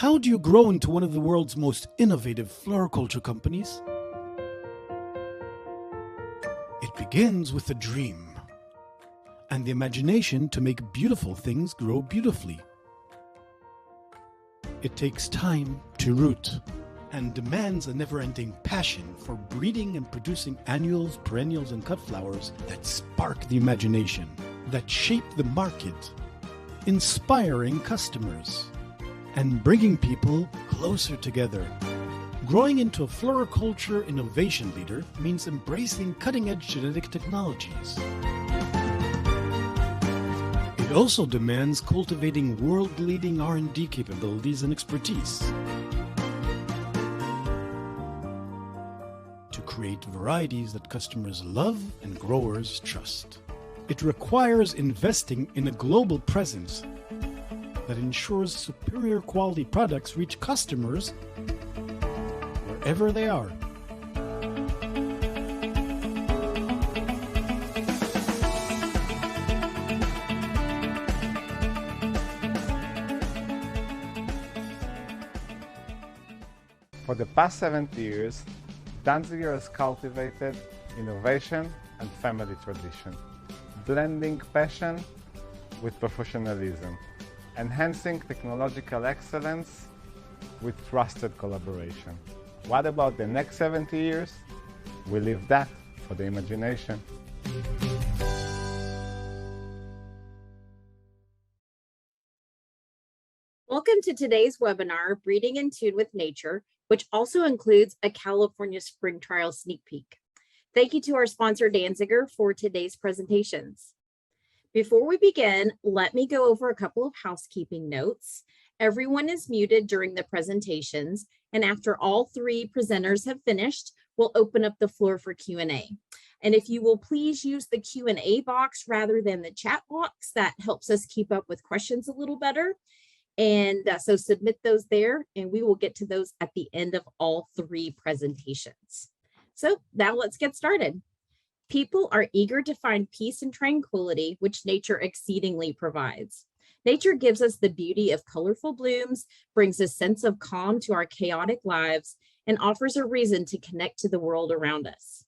How do you grow into one of the world's most innovative floriculture companies? It begins with a dream and the imagination to make beautiful things grow beautifully. It takes time to root and demands a never-ending passion for breeding and producing annuals, perennials, and cut flowers that spark the imagination, that shape the market, inspiring customers, and bringing people closer together. Growing into a floriculture innovation leader means embracing cutting-edge genetic technologies. It also demands cultivating world-leading R&D capabilities and expertise to create varieties that customers love and growers trust. It requires investing in a global presence that ensures superior quality products reach customers wherever they are. For the past 70 years, Danziger has cultivated innovation and family tradition, blending passion with professionalism, enhancing technological excellence with trusted collaboration. What about the next 70 years? We leave that for the imagination. Welcome to today's webinar, Breeding in Tune with Nature, which also includes a California Spring Trial sneak peek. Thank you to our sponsor, Danziger, for today's presentations. Before we begin, let me go over a couple of housekeeping notes. Everyone is muted during the presentations, and after all three presenters have finished, we'll open up the floor for Q&A. And if you will please use the Q&A box rather than the chat box, that helps us keep up with questions a little better. And so submit those there, and we will get to those at the end of all three presentations. So now let's get started. People are eager to find peace and tranquility, which nature exceedingly provides. Nature gives us the beauty of colorful blooms, brings a sense of calm to our chaotic lives, and offers a reason to connect to the world around us.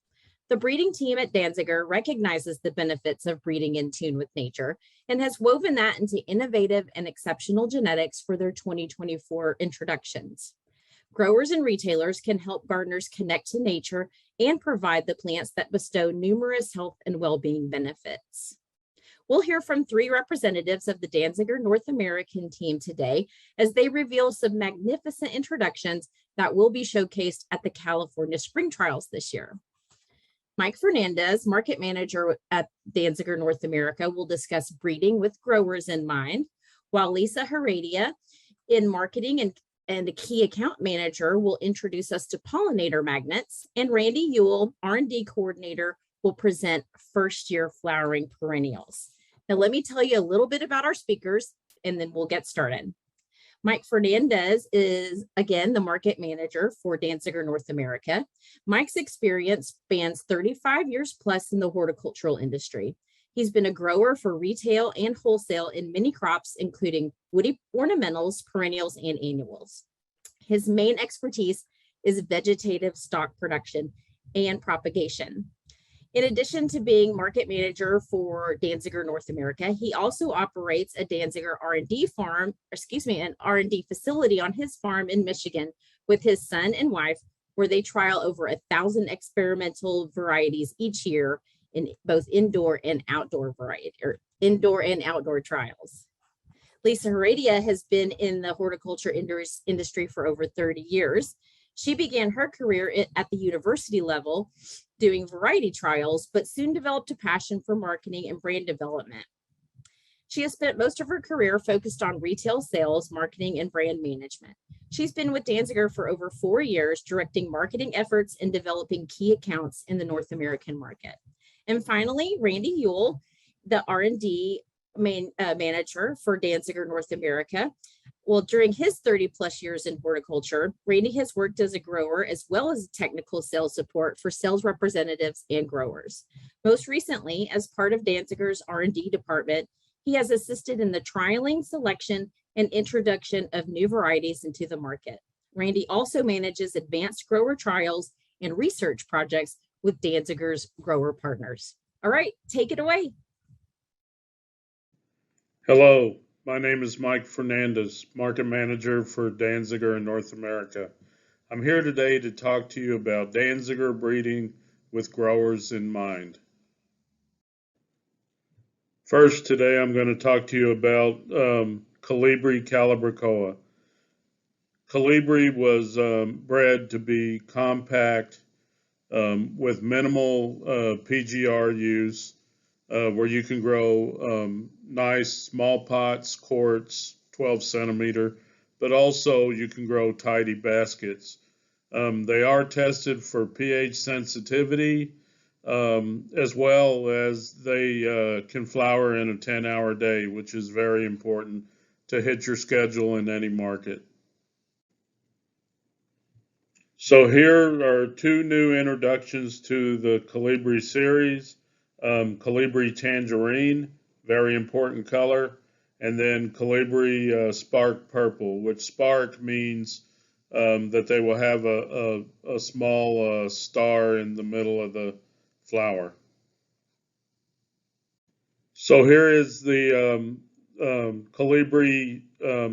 The breeding team at Danziger recognizes the benefits of breeding in tune with nature and has woven that into innovative and exceptional genetics for their 2024 introductions. Growers and retailers can help gardeners connect to nature and provide the plants that bestow numerous health and well-being benefits. We'll hear from three representatives of the Danziger North American team today as they reveal some magnificent introductions that will be showcased at the California Spring Trials this year. Mike Fernandez, market manager at Danziger North America, will discuss breeding with growers in mind, while Lisa Heredia, in marketing and a key account manager, will introduce us to pollinator magnets, and Randy Ewell, R&D coordinator, will present first-year flowering perennials. Now, let me tell you a little bit about our speakers, and then we'll get started. Mike Fernandez is, again, the market manager for Danziger North America. Mike's experience spans 35 years plus in the horticultural industry. He's been a grower for retail and wholesale in many crops, including woody ornamentals, perennials, and annuals. His main expertise is vegetative stock production and propagation. In addition to being market manager for Danziger North America, he also operates a Danziger an R&D facility on his farm in Michigan with his son and wife, where they trial over 1,000 experimental varieties each year in both indoor and outdoor trials. Lisa Heredia has been in the horticulture industry for over 30 years. She began her career at the university level doing variety trials, but soon developed a passion for marketing and brand development. She has spent most of her career focused on retail sales, marketing, and brand management. She's been with Danziger for over 4 years, directing marketing efforts and developing key accounts in the North American market. And finally, Randy Ewell, the R&D manager for Danziger North America. Well, during his 30 plus years in horticulture, Randy has worked as a grower as well as technical sales support for sales representatives and growers. Most recently, as part of Danziger's R&D department, he has assisted in the trialing, selection, and introduction of new varieties into the market. Randy also manages advanced grower trials and research projects with Danziger's grower partners. All right, take it away. Hello, my name is Mike Fernandez, Market Manager for Danziger in North America. I'm here today to talk to you about Danziger breeding with growers in mind. First, today I'm going to talk to you about Colibri calibrachoa. Colibri was bred to be compact with minimal PGR use, where you can grow nice small pots, quarts, 12 centimeter, but also you can grow tidy baskets. They are tested for pH sensitivity, as well as they can flower in a 10-hour day, which is very important to hit your schedule in any market. So here are two new introductions to the Colibri series. Colibri Tangerine, very important color, and then Colibri Spark Purple, which spark means that they will have a small star in the middle of the flower. So here is the Colibri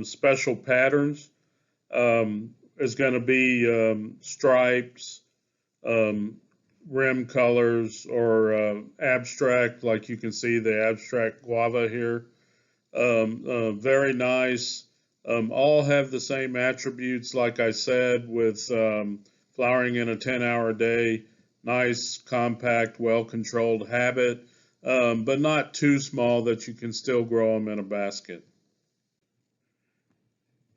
special patterns. Is going to be stripes, rim colors, or abstract, like you can see the abstract guava here. Very nice. All have the same attributes, like I said, with flowering in a 10-hour day, nice, compact, well-controlled habit, but not too small that you can still grow them in a basket.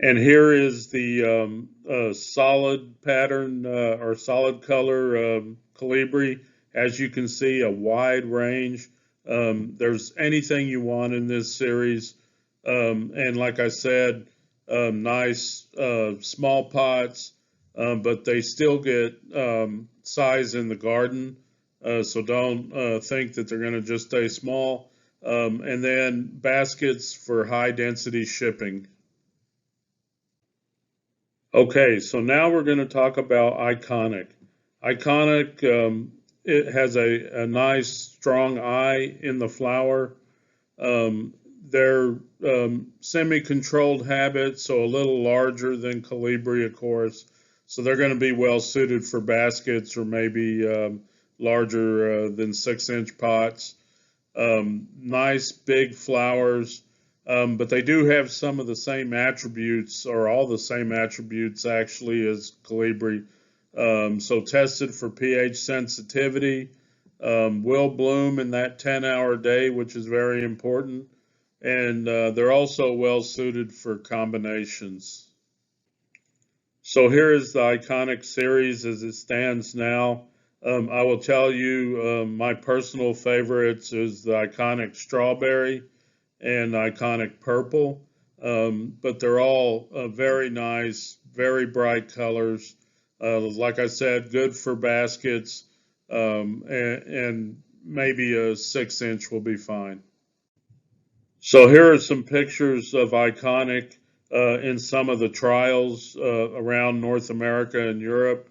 And here is the solid pattern or solid color Colibri. As you can see, a wide range. There's anything you want in this series. And like I said, nice small pots, but they still get size in the garden. So don't think that they're going to just stay small. And then baskets for high density shipping. Okay, so now we're going to talk about Iconic. Iconic, it has a nice strong eye in the flower. They're semi-controlled habits, so a little larger than Colibri, of course. So they're going to be well suited for baskets or maybe larger than 6-inch pots. Nice big flowers. But they do have some of the same attributes, or all the same attributes actually, as Colibri. So tested for pH sensitivity, will bloom in that 10-hour day, which is very important. And they're also well suited for combinations. So here is the Iconic series as it stands now. I will tell you my personal favorites is the Iconic Strawberry and Iconic Purple, but they're all very nice, very bright colors. Like I said, good for baskets, and maybe a 6-inch will be fine. So here are some pictures of Iconic in some of the trials around North America and Europe.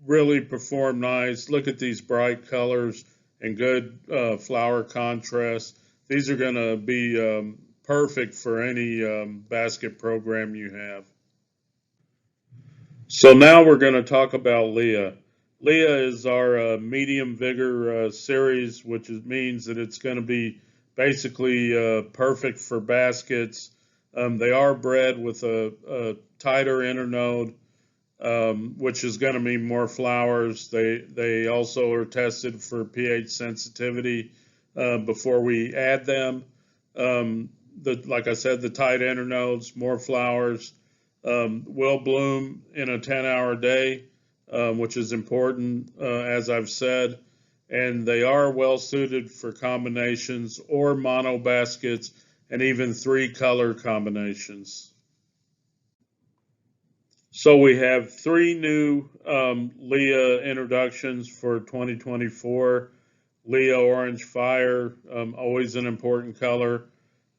Really perform nice. Look at these bright colors and good flower contrast. These are going to be perfect for any basket program you have. So now we're going to talk about Leah. Leah is our medium vigor series, which means that it's going to be basically perfect for baskets. They are bred with a tighter internode, which is going to mean more flowers. They also are tested for pH sensitivity before we add them. Like I said, the tight internodes, more flowers, will bloom in a 10-hour day, which is important, as I've said. And they are well suited for combinations or mono baskets and even 3-color combinations. So we have 3 new Leah introductions for 2024. Leah Orange Fire, always an important color.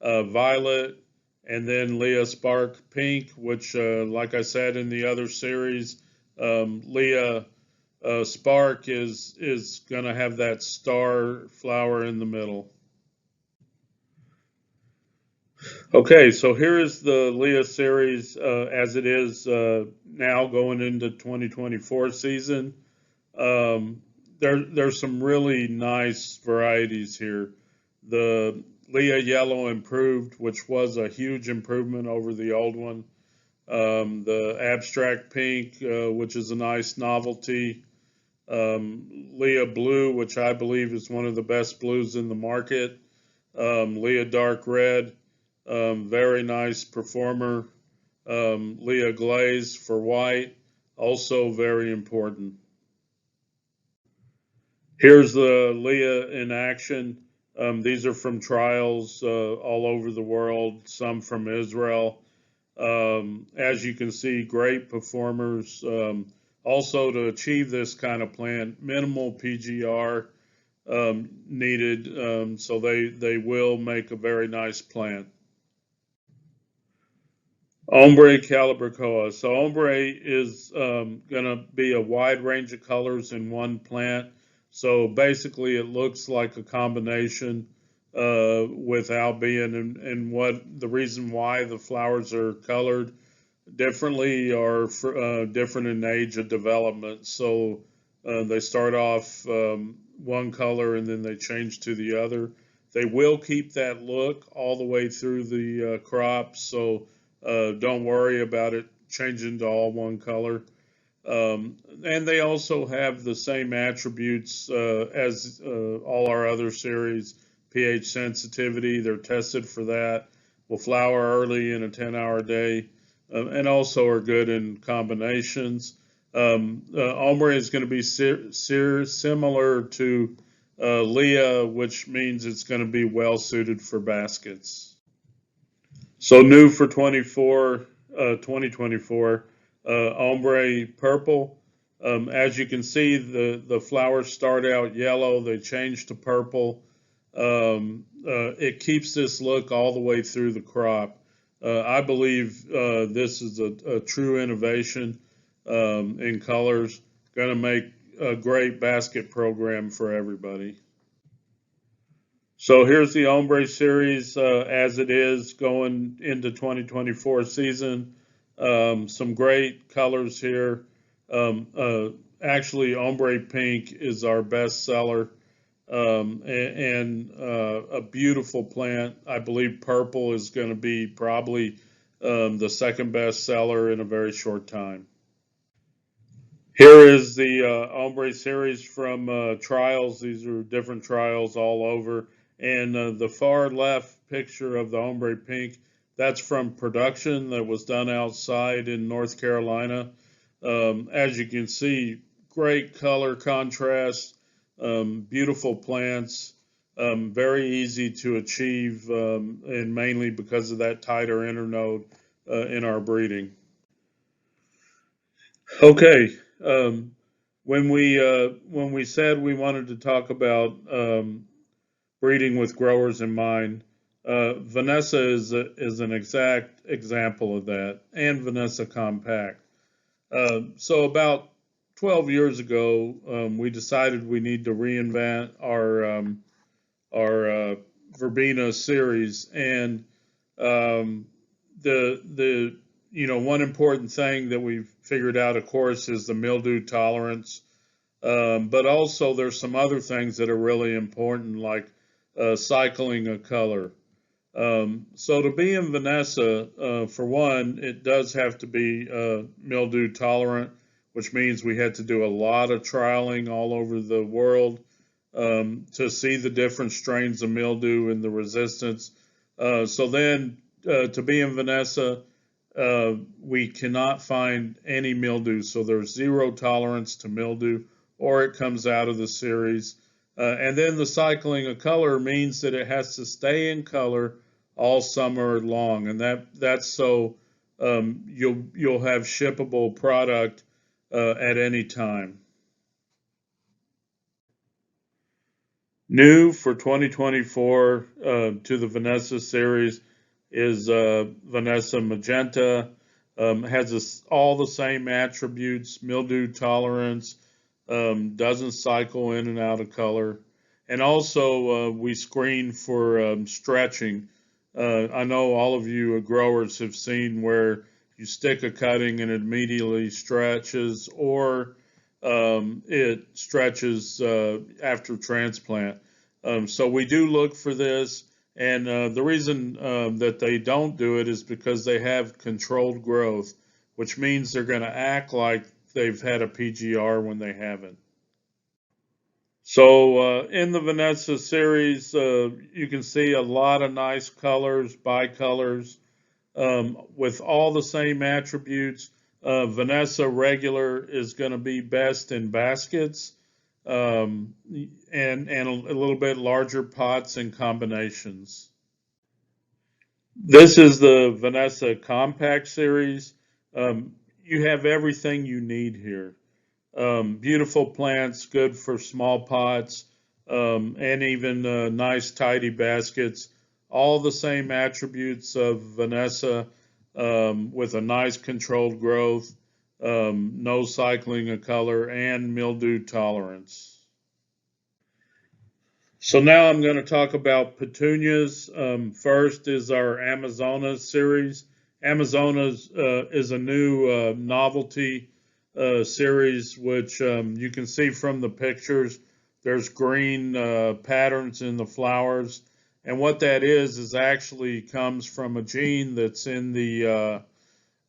Violet, and then Leah Spark Pink, which, like I said in the other series, Leah Spark is going to have that star flower in the middle. Okay, so here is the Leah series as it is now going into 2024 season. There's some really nice varieties here. The Leah Yellow Improved, which was a huge improvement over the old one. The Abstract Pink, which is a nice novelty. Leah Blue, which I believe is one of the best blues in the market. Leah Dark Red, very nice performer. Leah Glaze for white, also very important. Here's the Leah in action. These are from trials all over the world, some from Israel. As you can see, great performers. Also, to achieve this kind of plant, minimal PGR needed, so they will make a very nice plant. Ombre calibrachoa. So ombre is going to be a wide range of colors in one plant. So basically, it looks like a combination with albion, and what the reason why the flowers are colored differently are different in age of development. So they start off one color and then they change to the other. They will keep that look all the way through the crop, so don't worry about it changing to all one color. And they also have the same attributes as all our other series. pH sensitivity, they're tested for that. Will flower early in a 10-hour day, and also are good in combinations. Ombre is going to be similar to Leah, which means it's going to be well suited for baskets. So new for 2024, Ombre Purple. As you can see, the flowers start out yellow, they change to purple. It keeps this look all the way through the crop. I believe this is a true innovation in colors, going to make a great basket program for everybody. So here's the Ombre series as it is going into 2024 season. Some great colors here. Actually, Ombre Pink is our best seller. And a beautiful plant. I believe purple is going to be probably the second best seller in a very short time. Here is the Ombre series from trials. These are different trials all over. And the far left picture of the Ombre Pink, that's from production that was done outside in North Carolina. As you can see, great color contrast. Beautiful plants, very easy to achieve, and mainly because of that tighter internode in our breeding. Okay, when we said we wanted to talk about breeding with growers in mind, Vanessa is an exact example of that, and Vanessa Compact. So about 12 years ago, we decided we need to reinvent our Verbena series, and the one important thing that we've figured out, of course, is the mildew tolerance, but also there's some other things that are really important, like cycling a color. So to be in Vanessa, for one, it does have to be mildew tolerant, which means we had to do a lot of trialing all over the world to see the different strains of mildew and the resistance. So then to be in Vanessa, we cannot find any mildew. So there's zero tolerance to mildew, or it comes out of the series. And then the cycling of color means that it has to stay in color all summer long, and that's so you'll have shippable product at any time. New for 2024 to the Vanessa series is Vanessa Magenta. Has all the same attributes, mildew tolerance, doesn't cycle in and out of color. And also we screen for stretching. I know all of you growers have seen where you stick a cutting and it immediately stretches, or it stretches after transplant. So we do look for this, and the reason that they don't do it is because they have controlled growth, which means they're going to act like they've had a PGR when they haven't. So in the Vanessa series, you can see a lot of nice colors, bicolors, with all the same attributes. Vanessa regular is going to be best in baskets, and a little bit larger pots and combinations. This is the Vanessa Compact series. You have everything you need here. Beautiful plants, good for small pots, and even nice tidy baskets. All the same attributes of Vanessa, with a nice controlled growth, no cycling of color, and mildew tolerance. So now I'm going to talk about petunias. First is our Amazonas series. Amazonas is a new novelty series, which you can see from the pictures. There's green patterns in the flowers, and what that is actually comes from a gene that's in the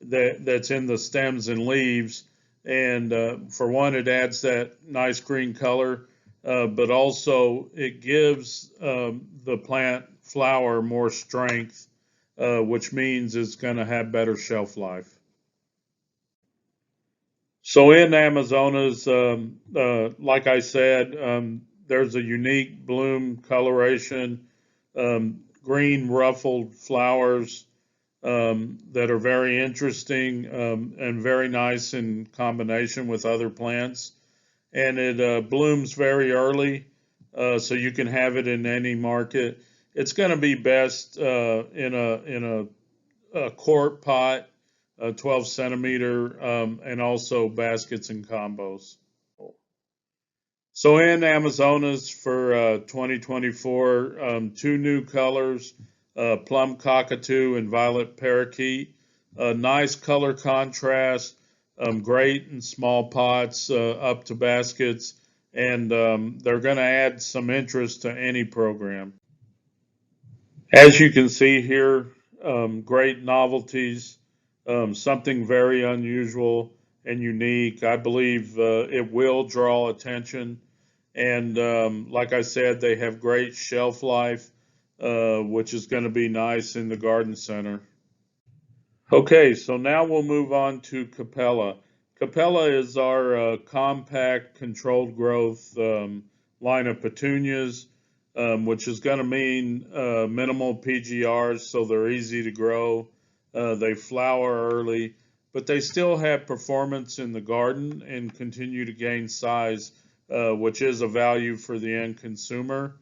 that's in the stems and leaves. And for one, it adds that nice green color, but also it gives the plant flower more strength, which means it's going to have better shelf life. So in Amazonas, like I said, there's a unique bloom coloration, green ruffled flowers that are very interesting and very nice in combination with other plants. And it blooms very early, so you can have it in any market. It's going to be best in a quart pot, 12 centimeter, and also baskets and combos. So in Amazonas for 2024, two new colors, plum cockatoo and violet parakeet. Nice color contrast, great in small pots up to baskets, and they're going to add some interest to any program. As you can see here, great novelties, something very unusual and unique. I believe it will draw attention. And like I said, they have great shelf life, which is going to be nice in the garden center. Okay, so now we'll move on to Capella. Capella is our compact controlled growth line of petunias, which is going to mean minimal PGRs, so they're easy to grow. They flower early, but they still have performance in the garden and continue to gain size, which is a value for the end consumer.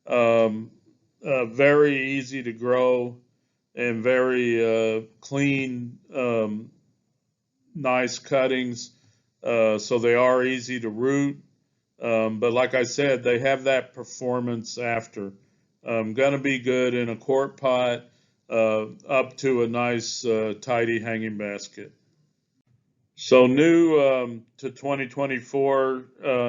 Very easy to grow and very clean, nice cuttings. So they are easy to root. But like I said, they have that performance after. Gonna be good in a quart pot, up to a nice tidy hanging basket. So new to 2024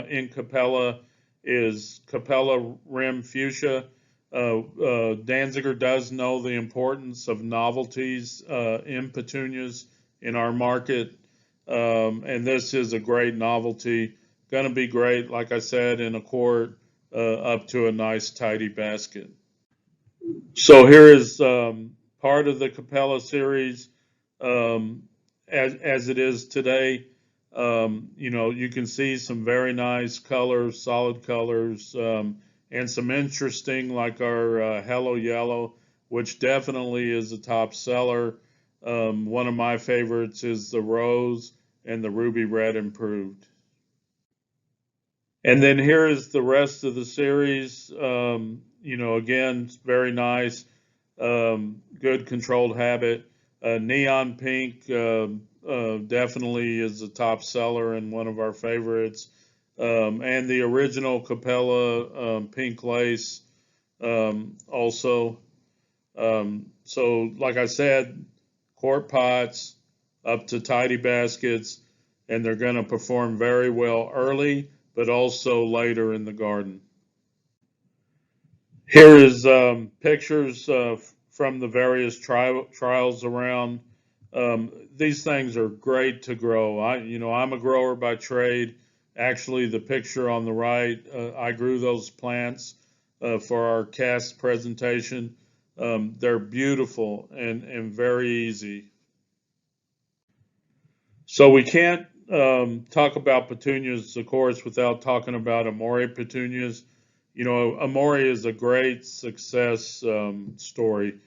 in Capella is Capella Rim Fuchsia. Danziger does know the importance of novelties in petunias in our market, and this is a great novelty. Going to be great, like I said, in a quart up to a nice tidy basket. So here is part of the Capella series as it is today. You know, you can see some very nice colors, solid colors, and some interesting, like our Hello Yellow, which definitely is a top seller. One of my favorites is the Rose and the Ruby Red Improved. And then here is the rest of the series. Again, it's very nice, good controlled habit. Neon pink definitely is a top seller and one of our favorites. And the original Capella pink lace also. So, like I said, quart pots up to tidy baskets, and they're going to perform very well early, but also later in the garden. Here is pictures from the various trials around. These things are great to grow. I'm a grower by trade. Actually, the picture on the right, I grew those plants for our cast presentation. They're beautiful and very easy. So we can't talk about petunias, of course, without talking about Amore petunias. Amore is a great success story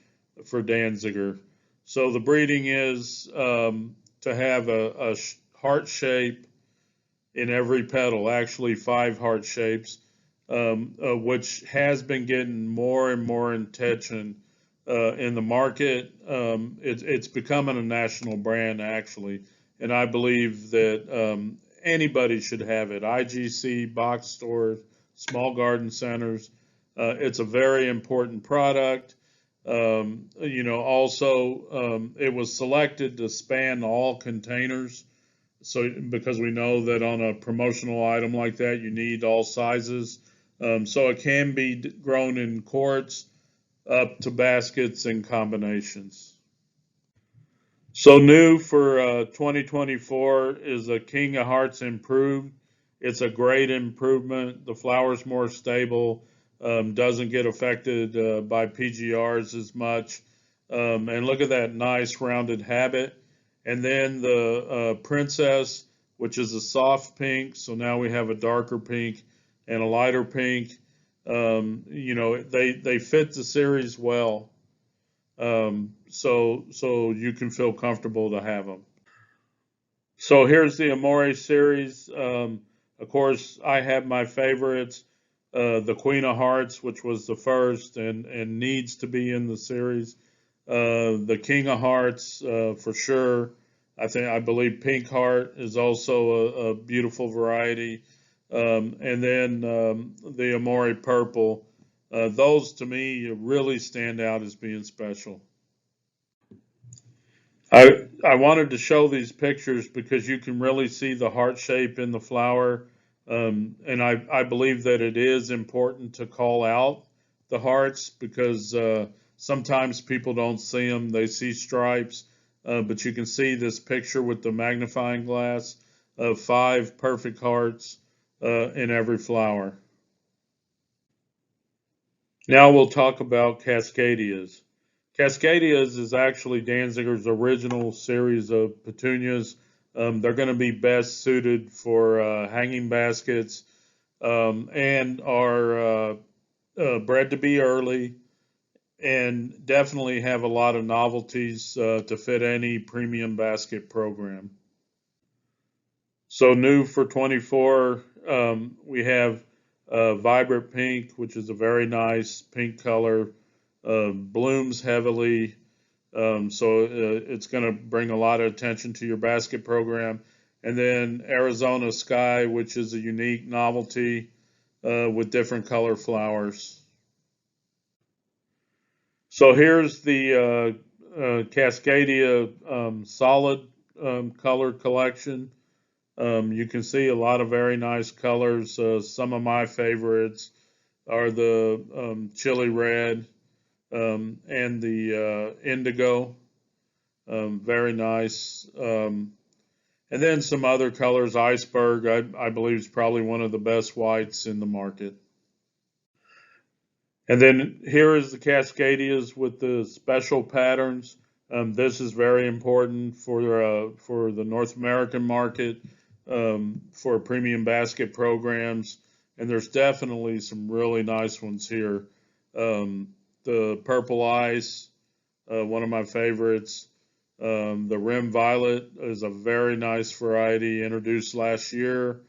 for Danziger. So the breeding is to have a heart shape in every petal, actually 5 heart shapes, which has been getting more and more attention in the market. It's becoming a national brand, actually, and I believe that anybody should have it. IGC, box stores, small garden centers. It's a very important product. Also, it was selected to span all containers. So, because we know that on a promotional item like that, you need all sizes. So it can be grown in quarts up to baskets and combinations. So new for 2024 is a King of Hearts Improved. It's a great improvement. The flower's more stable, doesn't get affected by PGRs as much. And look at that nice rounded habit. And then the Princess, which is a soft pink. So now we have a darker pink and a lighter pink. They fit the series well. So you can feel comfortable to have them. So here's the Amore series. Of course, I have my favorites. The Queen of Hearts, which was the first and needs to be in the series. The King of Hearts, for sure. I believe Pink Heart is also a beautiful variety. And then the Amore Purple. Those to me really stand out as being special. I wanted to show these pictures because you can really see the heart shape in the flower. And I believe that it is important to call out the hearts because sometimes people don't see them. They see stripes, but you can see this picture with the magnifying glass of 5 perfect hearts in every flower. Now we'll talk about Cascadias. Cascadias is actually Danziger's original series of petunias. They're going to be best suited for hanging baskets and are bred to be early and definitely have a lot of novelties to fit any premium basket program. So new for 24, we have Vibrant Pink, which is a very nice pink color. Blooms heavily, so it's going to bring a lot of attention to your basket program. And then Arizona Sky, which is a unique novelty with different color flowers. So here's the Cascadia solid color collection. You can see a lot of very nice colors. Some of my favorites are the chili red, and the indigo, very nice. And then some other colors, iceberg, I believe is probably one of the best whites in the market. And then here is the Cascadias with the special patterns. This is very important for the North American market, for premium basket programs. And there's definitely some really nice ones here. The Purple Ice, one of my favorites. The Rim Violet is a very nice variety introduced last year.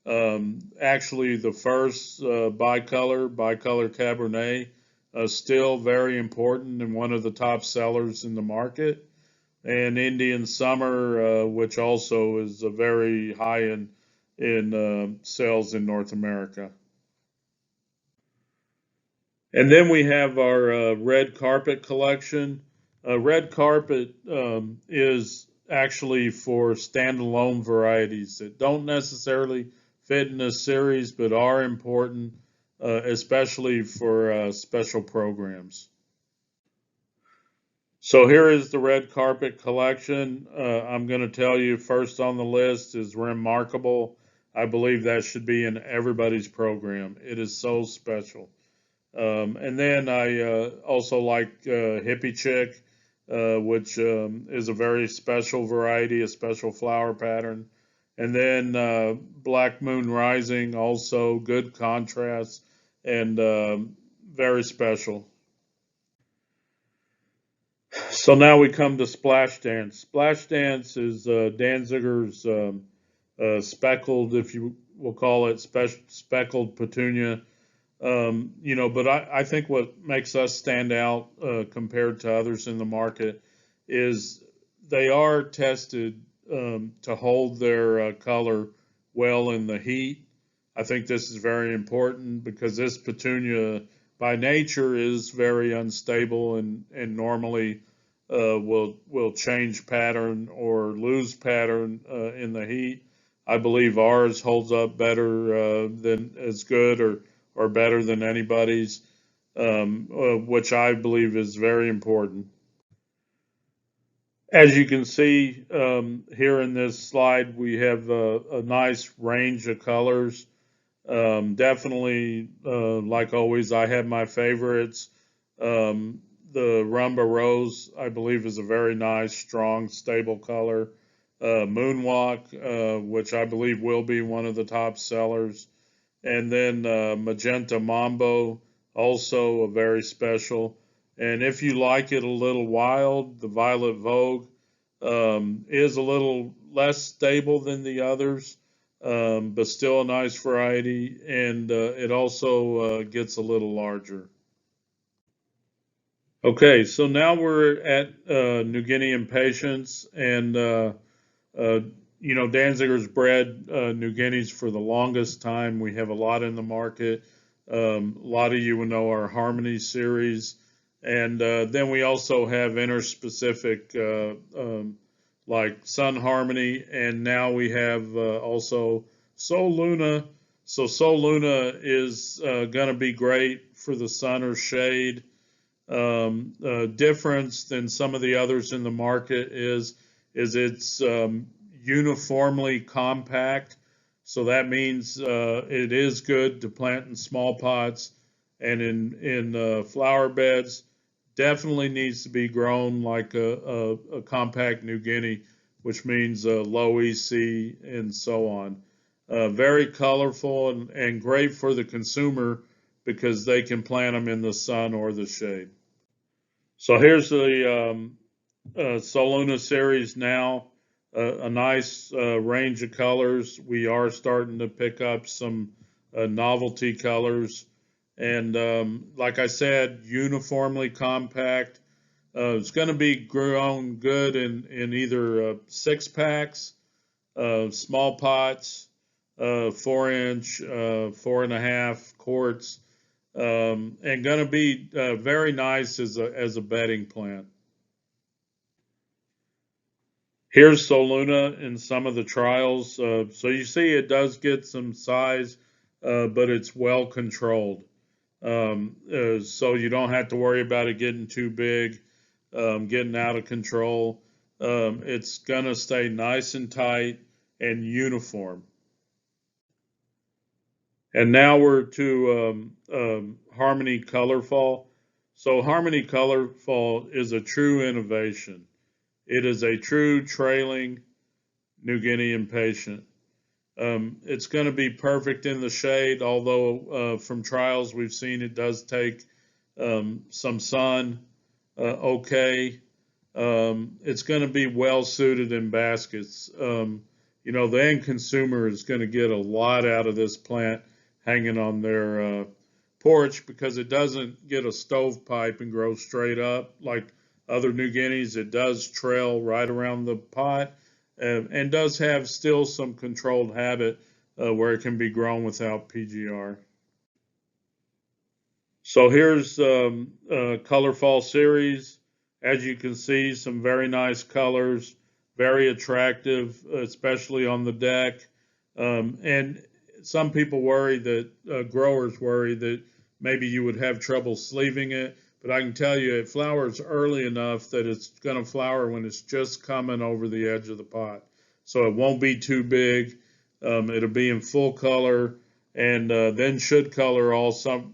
Actually, the first bicolor Cabernet, still very important and one of the top sellers in the market. And Indian Summer, which also is a very high in sales in North America. And then we have our red carpet collection. Red carpet is actually for standalone varieties that don't necessarily fit in a series, but are important, especially for special programs. So here is the red carpet collection. I'm going to tell you first on the list is Remarkable. I believe that should be in everybody's program. It is so special. And then I also like Hippie Chick, which is a very special variety, a special flower pattern. And then Black Moon Rising, also good contrast and very special. So now we come to Splash Dance. Splash Dance is Danziger's speckled, if you will call it, speckled petunia. But I think what makes us stand out compared to others in the market is they are tested to hold their color well in the heat. I think this is very important because this petunia by nature is very unstable and normally will change pattern or lose pattern in the heat. I believe ours holds up better than as good or better than anybody's, which I believe is very important. As you can see here in this slide, we have a nice range of colors. Definitely, like always, I have my favorites. The Rumba Rose, I believe, is a very nice, strong, stable color. Moonwalk, which I believe will be one of the top sellers. And then Magenta Mambo, also a very special. And if you like it a little wild, the Violet Vogue is a little less stable than the others, but still a nice variety. And it also gets a little larger. Okay, so now we're at New Guinea Impatiens, and Danziger's bred New Guineas for the longest time. We have a lot in the market. A lot of you will know our Harmony series, and then we also have interspecific like Sun Harmony, and now we have also Sol Luna. So Sol Luna is going to be great for the sun or shade. Difference than some of the others in the market is it's uniformly compact. So that means it is good to plant in small pots and in flower beds. Definitely needs to be grown like a compact New Guinea, which means low EC and so on. Very colorful and great for the consumer because they can plant them in the sun or the shade. So here's the Sol Luna series now, a nice range of colors. We are starting to pick up some novelty colors. And like I said, uniformly compact. It's going to be grown good in either 6-packs, small pots, 4-inch, 4.5 quarts. And going to be very nice as a bedding plant. Here's Sol Luna in some of the trials. So you see it does get some size, but it's well controlled. So you don't have to worry about it getting too big, getting out of control. It's going to stay nice and tight and uniform. And now we're to Harmony Colorful. So Harmony Colorful is a true innovation. It is a true trailing New Guinea Impatient. It's going to be perfect in the shade, although from trials we've seen it does take some sun. Okay. It's going to be well suited in baskets. you know, the end consumer is going to get a lot out of this plant hanging on their porch because it doesn't get a stovepipe and grow straight up like other New Guineas. It does trail right around the pot and does have still some controlled habit where it can be grown without PGR. So here's Color Fall Series. As you can see, some very nice colors, very attractive, especially on the deck. And some people worry that, growers worry that maybe you would have trouble sleeving it. But I can tell you it flowers early enough that it's going to flower when it's just coming over the edge of the pot. So it won't be too big. It'll be in full color and then should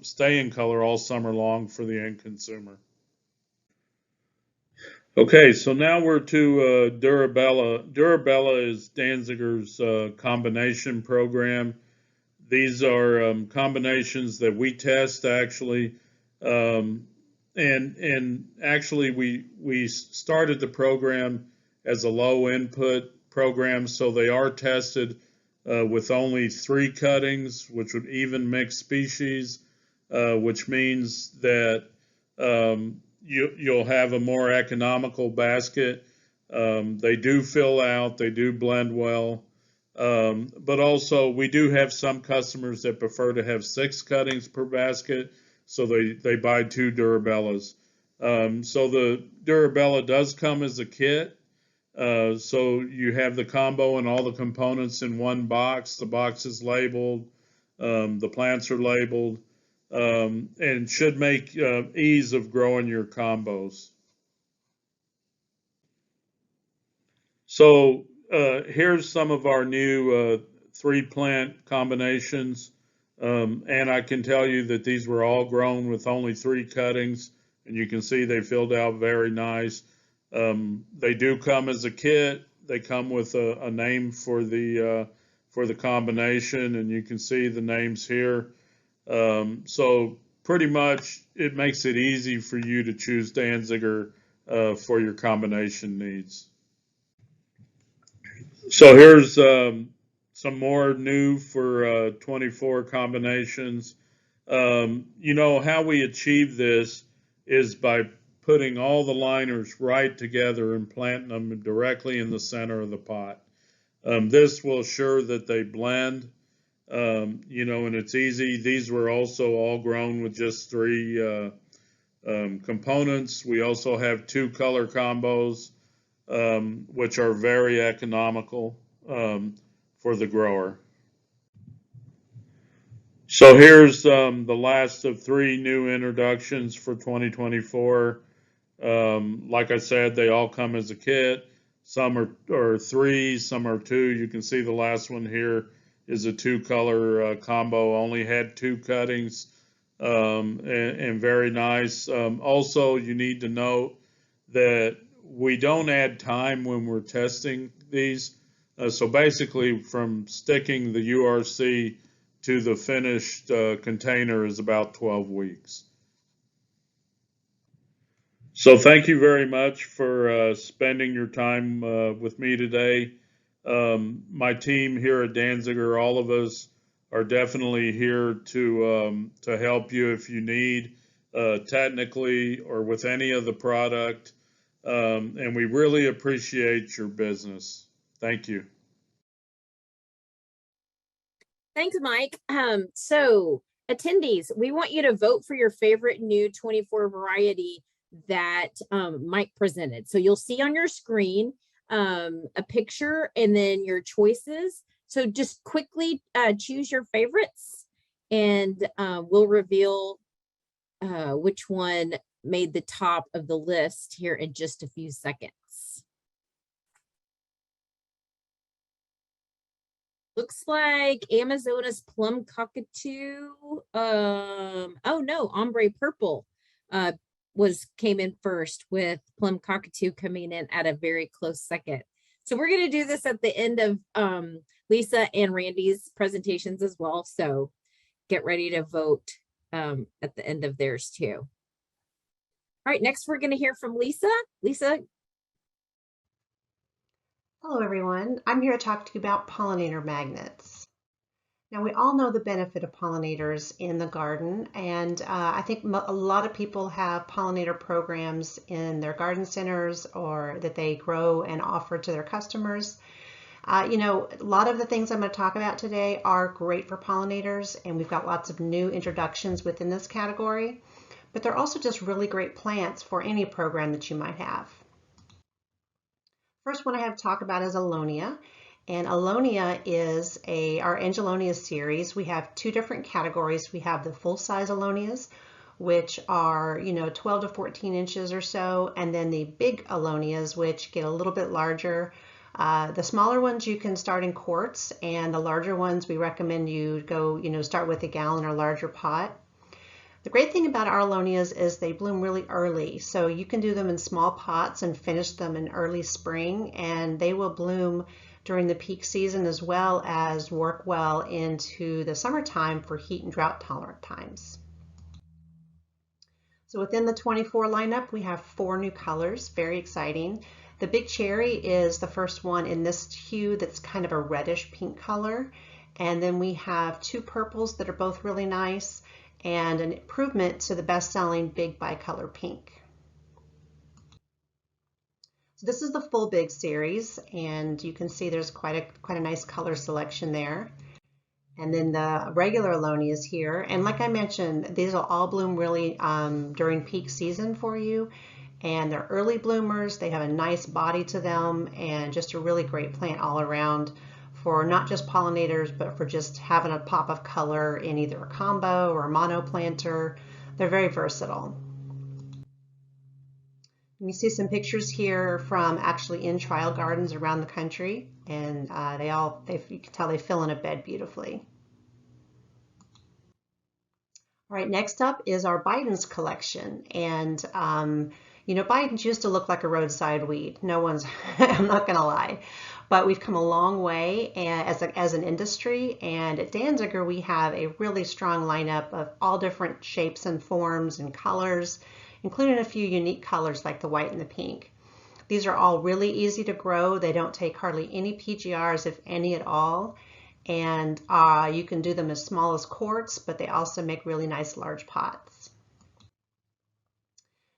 stay in color all summer long for the end consumer. Okay, so now we're to Durabella. Durabella is Danziger's combination program. These are combinations that we test actually, and actually we started the program as a low input program, so they are tested with only 3 cuttings, which would even mix species, which means that you'll have a more economical basket. They do fill out, they do blend well, but also we do have some customers that prefer to have 6 cuttings per basket, so they buy 2 Durabellas. So the Durabella does come as a kit. So you have the combo and all the components in one box. The box is labeled, the plants are labeled, and should make ease of growing your combos. So here's some of our new 3-plant combinations. And I can tell you that these were all grown with only 3 cuttings, and you can see they filled out very nice. They do come as a kit. They come with a name for the combination, and you can see the names here. So pretty much it makes it easy for you to choose Danziger for your combination needs. So here's some more new for 24 combinations. You know, how we achieve this is by putting all the liners right together and planting them directly in the center of the pot. This will assure that they blend, you know, and it's easy. These were also all grown with just 3 components. We also have 2 color combos, which are very economical for the grower. So here's the last of 3 new introductions for 2024. Like I said, they all come as a kit. Some are 3, some are 2. You can see the last one here is a 2-color combo. Only had 2 cuttings, and very nice. Also, you need to note that we don't add time when we're testing these. So basically, from sticking the URC to the finished container is about 12 weeks. So thank you very much for spending your time with me today. My team here at Danziger, all of us are definitely here to help you if you need technically or with any of the product. And we really appreciate your business. Thank you. Thanks, Mike. So attendees, we want you to vote for your favorite new 24 variety that Mike presented. So you'll see on your screen a picture and then your choices. So just quickly choose your favorites, and we'll reveal which one made the top of the list here in just a few seconds. Looks like Amazona's Plum Cockatoo. Oh no, Ombre Purple came in first, with Plum Cockatoo coming in at a very close second. So we're gonna do this at the end of Lisa and Randy's presentations as well. So get ready to vote at the end of theirs too. All right, next we're gonna hear from Lisa. Lisa. Hello everyone, I'm here to talk to you about pollinator magnets. Now we all know the benefit of pollinators in the garden, and I think a lot of people have pollinator programs in their garden centers or that they grow and offer to their customers. A lot of the things I'm going to talk about today are great for pollinators, and we've got lots of new introductions within this category, but they're also just really great plants for any program that you might have. First one I have to talk about is Alonia. And Alonia is our Angelonia series. We have two different categories. We have the full-size Alonias, which are 12 to 14 inches or so, and then the big Alonias, which get a little bit larger. The smaller ones you can start in quarts, and the larger ones we recommend you go start with a gallon or larger pot. The great thing about our Alonias is they bloom really early, so you can do them in small pots and finish them in early spring, and they will bloom during the peak season as well as work well into the summertime for heat and drought tolerant times. So within the 24 lineup, we have 4 new colors, very exciting. The Big Cherry is the first one in this hue that's kind of a reddish pink color, and then we have 2 purples that are both really nice, and an improvement to the best-selling Big Bicolor Pink. So this is the full Big series, and you can see there's quite a nice color selection there. And then the regular Alonias here, and like I mentioned, these will all bloom really during peak season for you, and they're early bloomers. They have a nice body to them, and just a really great plant all around for not just pollinators, but for just having a pop of color in either a combo or a mono planter. They're very versatile. You see some pictures here from actually in trial gardens around the country, and you can tell they fill in a bed beautifully. All right, next up is our Biden's collection, and Biden's used to look like a roadside weed. I'm not gonna lie. But we've come a long way as an industry, and at Danziger we have a really strong lineup of all different shapes and forms and colors, including a few unique colors like the white and the pink. These are all really easy to grow. They don't take hardly any PGRs, if any at all, and you can do them as small as quarts, but they also make really nice large pots.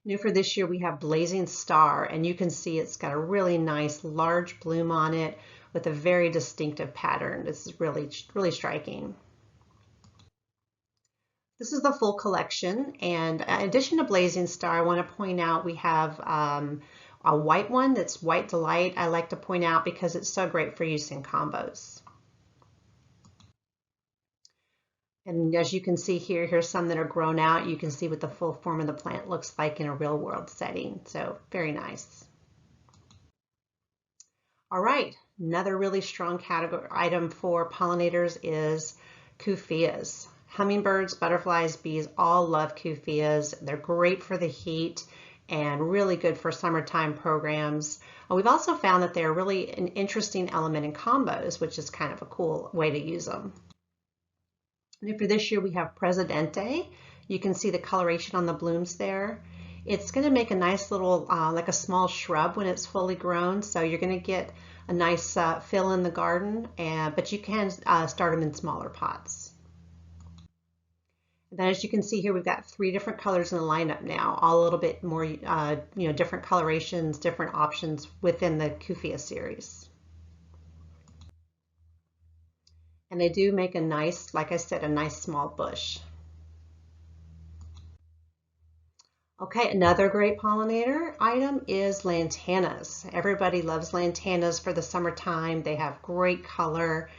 New for this year, we have Blazing Star, and you can see it's got a really nice large bloom on it with a very distinctive pattern. This is really, really striking. This is the full collection, and in addition to Blazing Star, I want to point out we have a white one that's White Delight. I like to point out because it's so great for use in combos. And as you can see here, here's some that are grown out. You can see what the full form of the plant looks like in a real world setting. So very nice. All right, another really strong category item for pollinators is Kufiyas. Hummingbirds, butterflies, bees all love Kufiyas. They're great for the heat and really good for summertime programs. We've also found that they're really an interesting element in combos, which is kind of a cool way to use them. And for this year, we have Presidente. You can see the coloration on the blooms there. It's going to make a nice little, like a small shrub when it's fully grown. So you're going to get a nice fill in the garden, but you can start them in smaller pots. And then as you can see here, we've got 3 different colors in the lineup now, all a little bit more, different colorations, different options within the Kufiya series. And they do make a nice, like I said, a nice small bush. Okay, another great pollinator item is lantanas. Everybody loves lantanas for the summertime. They have great color.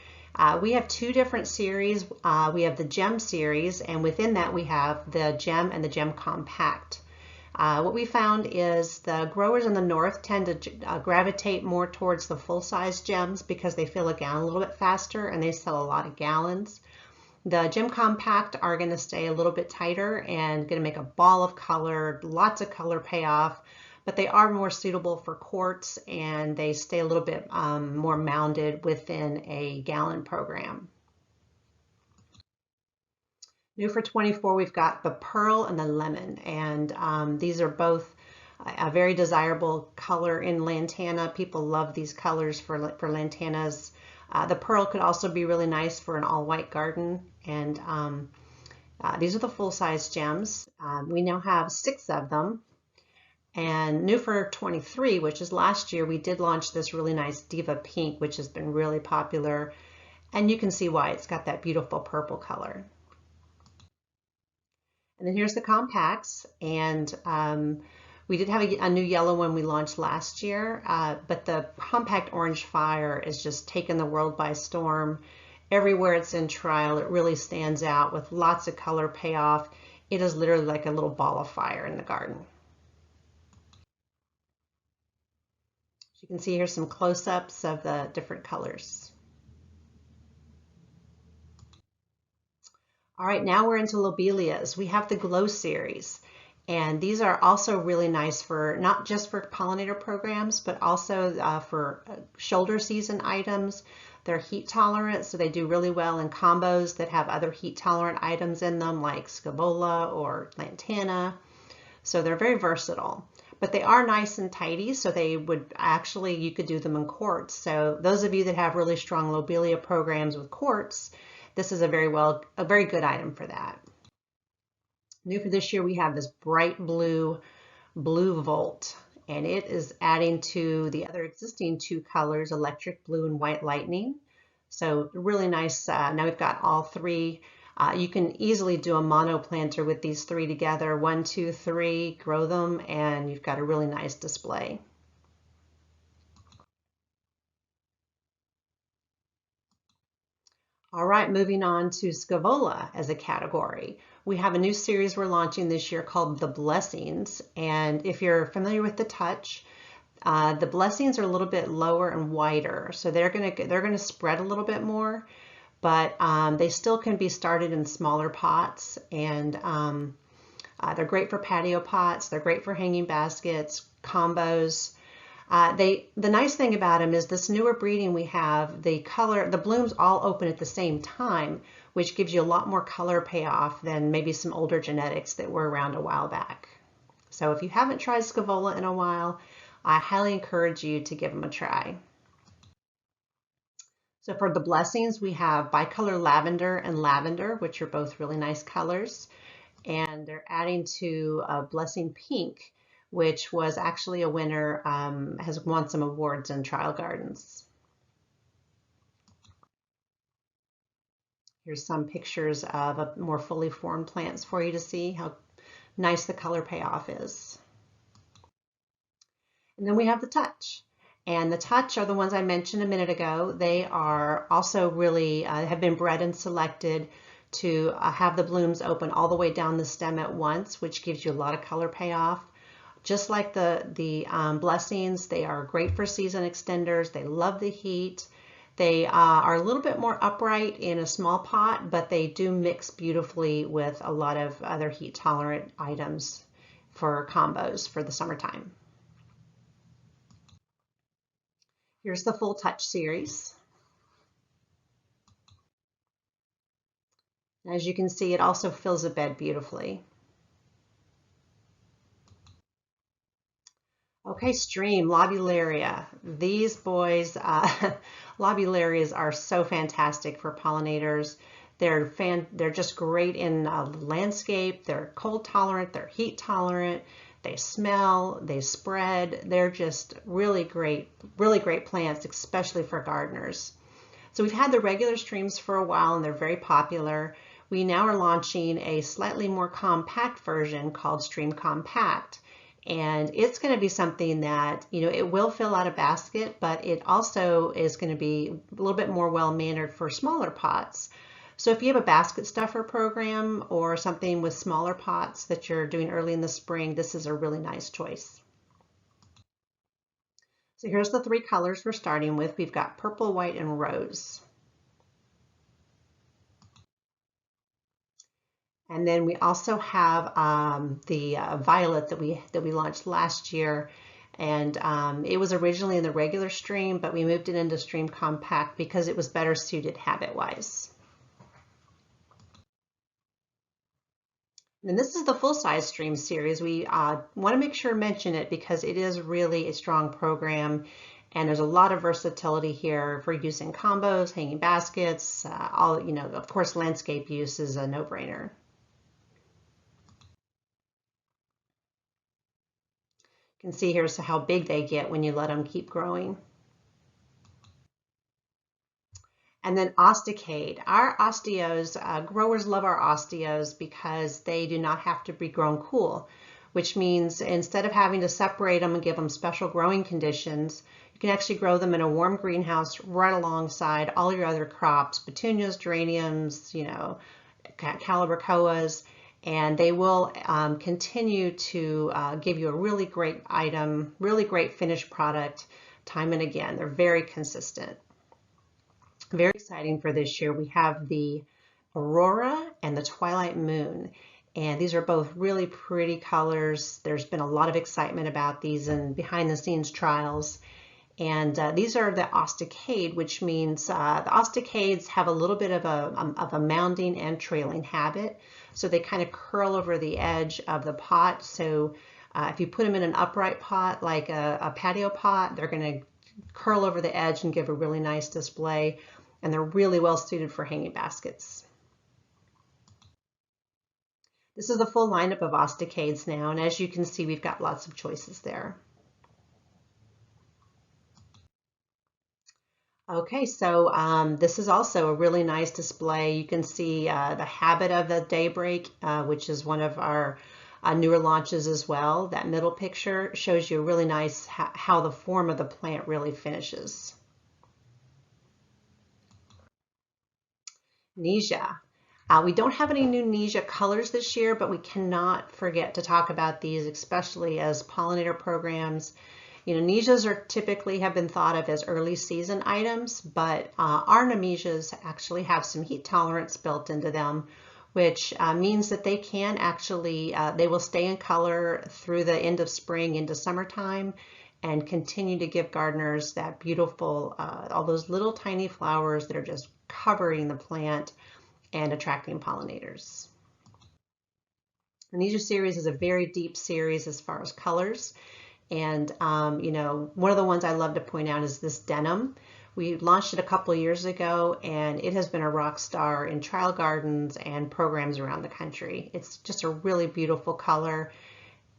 We have 2 different series. We have the Gem series, and within that we have the Gem and the Gem Compact. What we found is the growers in the north tend to gravitate more towards the full-size gems because they fill a gallon a little bit faster and they sell a lot of gallons. The Gem Compact are going to stay a little bit tighter and going to make a ball of color, lots of color payoff, but they are more suitable for quarts and they stay a little bit more mounded within a gallon program. New for 24, we've got the Pearl and the Lemon, and these are both a very desirable color in lantana. People love these colors for lantanas. The pearl could also be really nice for an all-white garden. And these are the full-size gems. We now have 6 of them. And new for 23, which is last year, we did launch this really nice Diva Pink, which has been really popular. And you can see why. It's got that beautiful purple color. And then here's the compacts. And we did have a new yellow one we launched last year, but the compact orange fire is just taking the world by storm. Everywhere it's in trial, it really stands out with lots of color payoff. It is literally like a little ball of fire in the garden. You can see here some close-ups of the different colors. All right, now we're into lobelias. We have the Glow series, and these are also really nice for not just for pollinator programs, but also for shoulder season items. They're heat tolerant, so they do really well in combos that have other heat tolerant items in them, like scaevola or lantana. So they're very versatile. But they are nice and tidy, so they would actually, you could do them in quarts. So those of you that have really strong lobelia programs with quarts, this is a very good item for that. New for this year, we have this bright blue Volt, and it is adding to the other existing 2 colors, electric blue and white lightning. So really nice. Now we've got all 3. You can easily do a mono planter with these 3 together, 1, 2, 3, grow them, and you've got a really nice display. All right, moving on to scaevola as a category. We have a new series we're launching this year called The Blessings, and if you're familiar with the touch, the blessings are a little bit lower and wider, so they're gonna spread a little bit more. But they still can be started in smaller pots, and they're great for patio pots. They're great for hanging baskets, combos. The nice thing about them is this newer breeding we have, the blooms all open at the same time, which gives you a lot more color payoff than maybe some older genetics that were around a while back. So if you haven't tried scaevola in a while, I highly encourage you to give them a try. So for the blessings, we have bicolor lavender and lavender, which are both really nice colors. And they're adding to blessing pink, which was actually a winner, has won some awards in trial gardens. Here's some pictures of more fully formed plants for you to see how nice the color payoff is. And then we have the touch. And the touch are the ones I mentioned a minute ago. They are also really, have been bred and selected to have the blooms open all the way down the stem at once, which gives you a lot of color payoff. Just like the blessings, they are great for season extenders. They love the heat. They are a little bit more upright in a small pot, but they do mix beautifully with a lot of other heat tolerant items for combos for the summertime. Here's the full touch series. As you can see, it also fills a bed beautifully. Okay, stream, lobularia. These boys, lobularias are so fantastic for pollinators. They're just great in landscape. They're cold tolerant, they're heat tolerant. They smell, they spread. They're just really great plants, especially for gardeners. So we've had the regular streams for a while and they're very popular. We now are launching a slightly more compact version called Stream Compact. And it's going to be something that, you know, it will fill out a basket, but it also is going to be a little bit more well-mannered for smaller pots. So if you have a basket stuffer program or something with smaller pots that you're doing early in the spring, this is a really nice choice. So here's the 3 colors we're starting with. We've got purple, white, and rose. And then we also have the violet that we launched last year. And it was originally in the regular stream, but we moved it into Stream Compact because it was better suited habit-wise. And this is the full-size stream series. We want to make sure to mention it because it is really a strong program, and there's a lot of versatility here for using combos, hanging baskets, all, you know, of course, landscape use is a no-brainer. You can see here's how big they get when you let them keep growing. And then Osticade. Our osteos, growers love our osteos because they do not have to be grown cool, which means instead of having to separate them and give them special growing conditions, you can actually grow them in a warm greenhouse right alongside all your other crops, petunias, geraniums, you know, calibrachoas, and they will continue to give you a really great item, really great finished product time and again. They're very consistent. Very exciting for this year. We have the Aurora and the Twilight Moon, and these are both really pretty colors. There's been a lot of excitement about these in behind the scenes trials. And these are the Osticade, which means the Osticades have a little bit of a mounding and trailing habit. So they kind of curl over the edge of the pot. So if you put them in an upright pot, like a patio pot, they're going to curl over the edge and give a really nice display. And they're really well suited for hanging baskets. This is the full lineup of Osticades now, and as you can see, we've got lots of choices there. Okay, so this is also a really nice display. You can see the habit of the daybreak, which is one of our newer launches as well. That middle picture shows you really nice how the form of the plant really finishes. Nesia. We don't have any new Nesia colors this year, but we cannot forget to talk about these, especially as pollinator programs. You know, Nesias are typically have been thought of as early season items, but our Nemesias actually have some heat tolerance built into them, which means that they can actually, they will stay in color through the end of spring into summertime and continue to give gardeners that beautiful, all those little tiny flowers that are just covering the plant and attracting pollinators. The Nesia series is a very deep series as far as colors. And, you know, one of the ones I love to point out is this denim. We launched it a couple of years ago, and it has been a rock star in trial gardens and programs around the country. It's just a really beautiful color.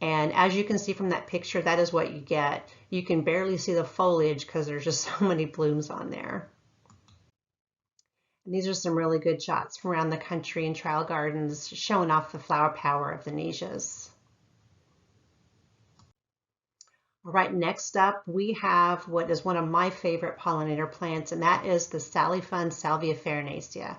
And as you can see from that picture, that is what you get. You can barely see the foliage because there's just so many blooms on there. And these are some really good shots from around the country in trial gardens showing off the flower power of the Nesias. All right, next up we have what is one of my favorite pollinator plants, and that is the Salifun Salvia farinacea.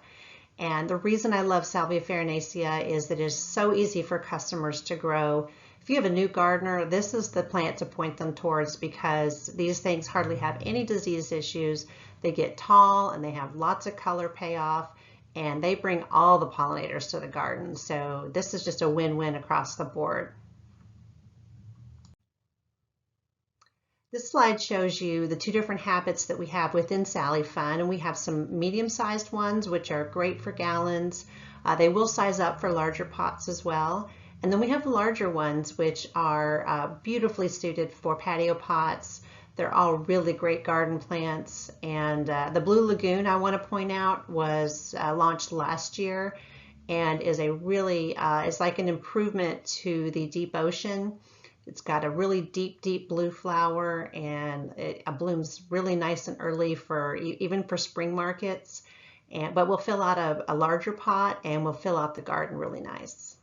And the reason I love Salvia farinacea is that it is so easy for customers to grow. If you have a new gardener, this is the plant to point them towards because these things hardly have any disease issues. They get tall and they have lots of color payoff, and they bring all the pollinators to the garden. So this is just a win-win across the board. This slide shows you the two different habits that we have within Salifun, and we have some medium-sized ones which are great for gallons. They will size up for larger pots as well. And then we have larger ones which are beautifully suited for patio pots. They're all really great garden plants. And the Blue Lagoon, I want to point out, was launched last year and is a really, it's like an improvement to the Deep Ocean. It's got a really deep, deep blue flower, and it blooms really nice and early for even for spring markets. But we'll fill out a larger pot and we'll fill out the garden really nice.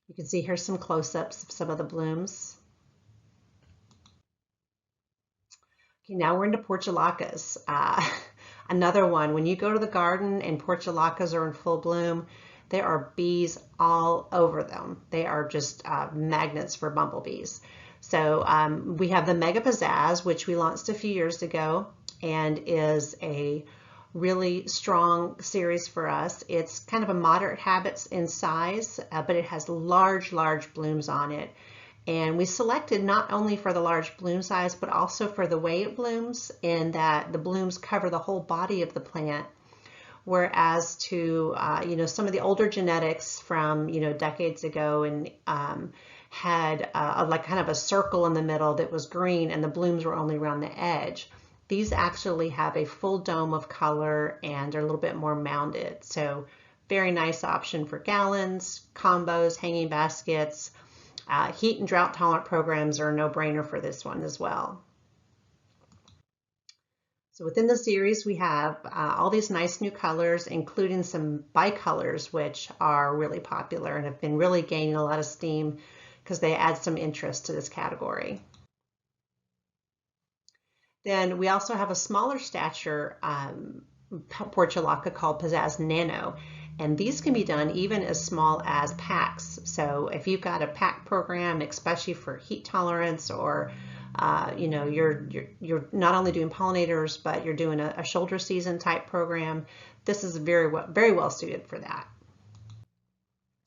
You can see here's some close-ups of some of the blooms. Okay, now we're into portulacas. Another one, when you go to the garden and portulacas are in full bloom, there are bees all over them. They are just magnets for bumblebees. So we have the Mega Pizzazz, which we launched a few years ago and is a really strong series for us. It's kind of a moderate habit in size, but it has large, large blooms on it. And we selected not only for the large bloom size, but also for the way it blooms, in that the blooms cover the whole body of the plant, Whereas to, some of the older genetics from, decades ago and had like kind of a circle in the middle that was green and the blooms were only around the edge. These actually have a full dome of color and are a little bit more mounded. So very nice option for gallons, combos, hanging baskets. Heat and drought tolerant programs are a no-brainer for this one as well. So within the series, we have all these nice new colors, including some bicolors, which are really popular and have been really gaining a lot of steam because they add some interest to this category. Then we also have a smaller stature portulaca called Pizzazz Nano, and these can be done even as small as packs. So if you've got a pack program, especially for heat tolerance, or you're not only doing pollinators, but you're doing a shoulder season type program, this is very well suited for that.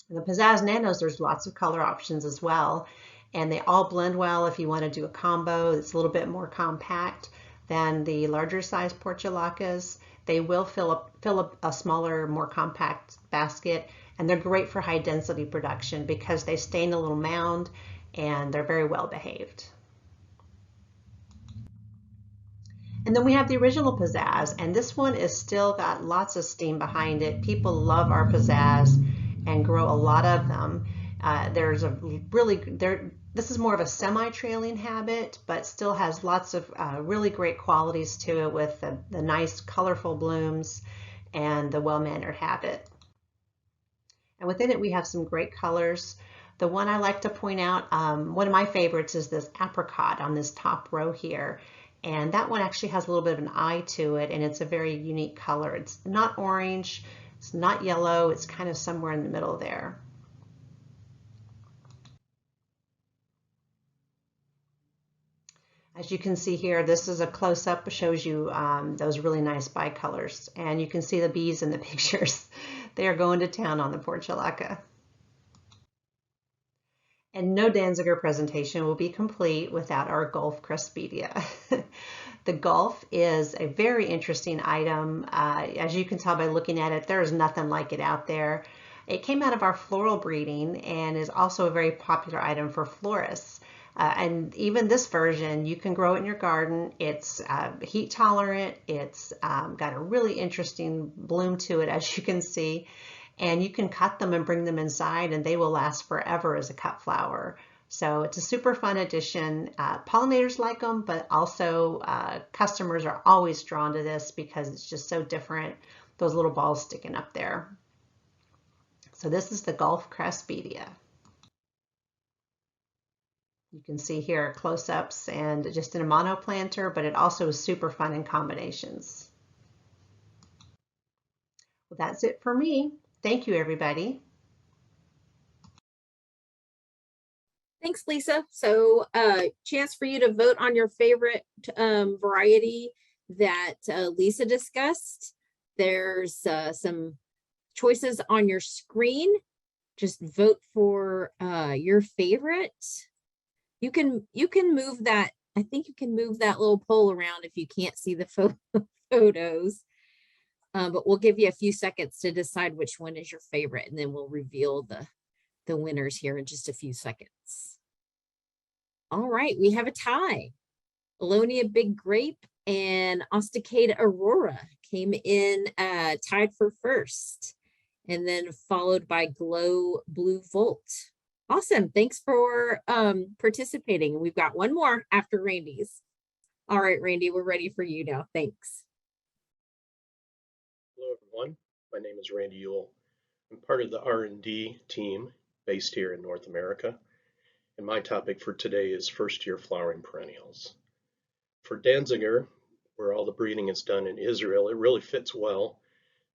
In the Pizzazz Nanos, there's lots of color options as well, and they all blend well if you want to do a combo that's a little bit more compact than the larger size portulacas. They will fill up a smaller, more compact basket, and they're great for high density production because they stay in a little mound and they're very well behaved. And then we have the original Pizzazz, and this one is still got lots of steam behind it. People love our Pizzazz and grow a lot of them. This is more of a semi-trailing habit, but still has lots of really great qualities to it with the nice colorful blooms and the well-mannered habit. And within it, we have some great colors. The one I like to point out, one of my favorites is this apricot on this top row here. And that one actually has a little bit of an eye to it, and it's a very unique color. It's not orange, it's not yellow, it's kind of somewhere in the middle there. As you can see here, this is a close-up, shows you those really nice bicolors. And you can see the bees in the pictures. They are going to town on the portulaca. And no Danziger presentation will be complete without our Gulf Cresspedia. The Gulf is a very interesting item. As you can tell by looking at it, there is nothing like it out there. It came out of our floral breeding and is also a very popular item for florists. And even this version, you can grow it in your garden. It's heat tolerant. It's got a really interesting bloom to it, as you can see. And you can cut them and bring them inside, and they will last forever as a cut flower. So it's a super fun addition. Pollinators like them, but also customers are always drawn to this because it's just so different. Those little balls sticking up there. So this is the Gulf Cresspedia. You can see here close-ups and just in a monoplanter, but it also is super fun in combinations. Well, that's it for me. Thank you, everybody. Thanks, Lisa. So chance for you to vote on your favorite variety that Lisa discussed. There's some choices on your screen. Just vote for your favorite. You can move that. I think you can move that little poll around if you can't see the photos. But we'll give you a few seconds to decide which one is your favorite, and then we'll reveal the winners here in just a few seconds. All right, we have a tie. Alonia Big Grape and Ostacada Aurora came in tied for first, and then followed by Glow Blue Volt. Awesome, thanks for participating. We've got one more after Randy's. All right, Randy, we're ready for you now. Thanks. Hello, everyone. My name is Randy Ewell. I'm part of the R&D team based here in North America, and my topic for today is first-year flowering perennials. For Danziger, where all the breeding is done in Israel, it really fits well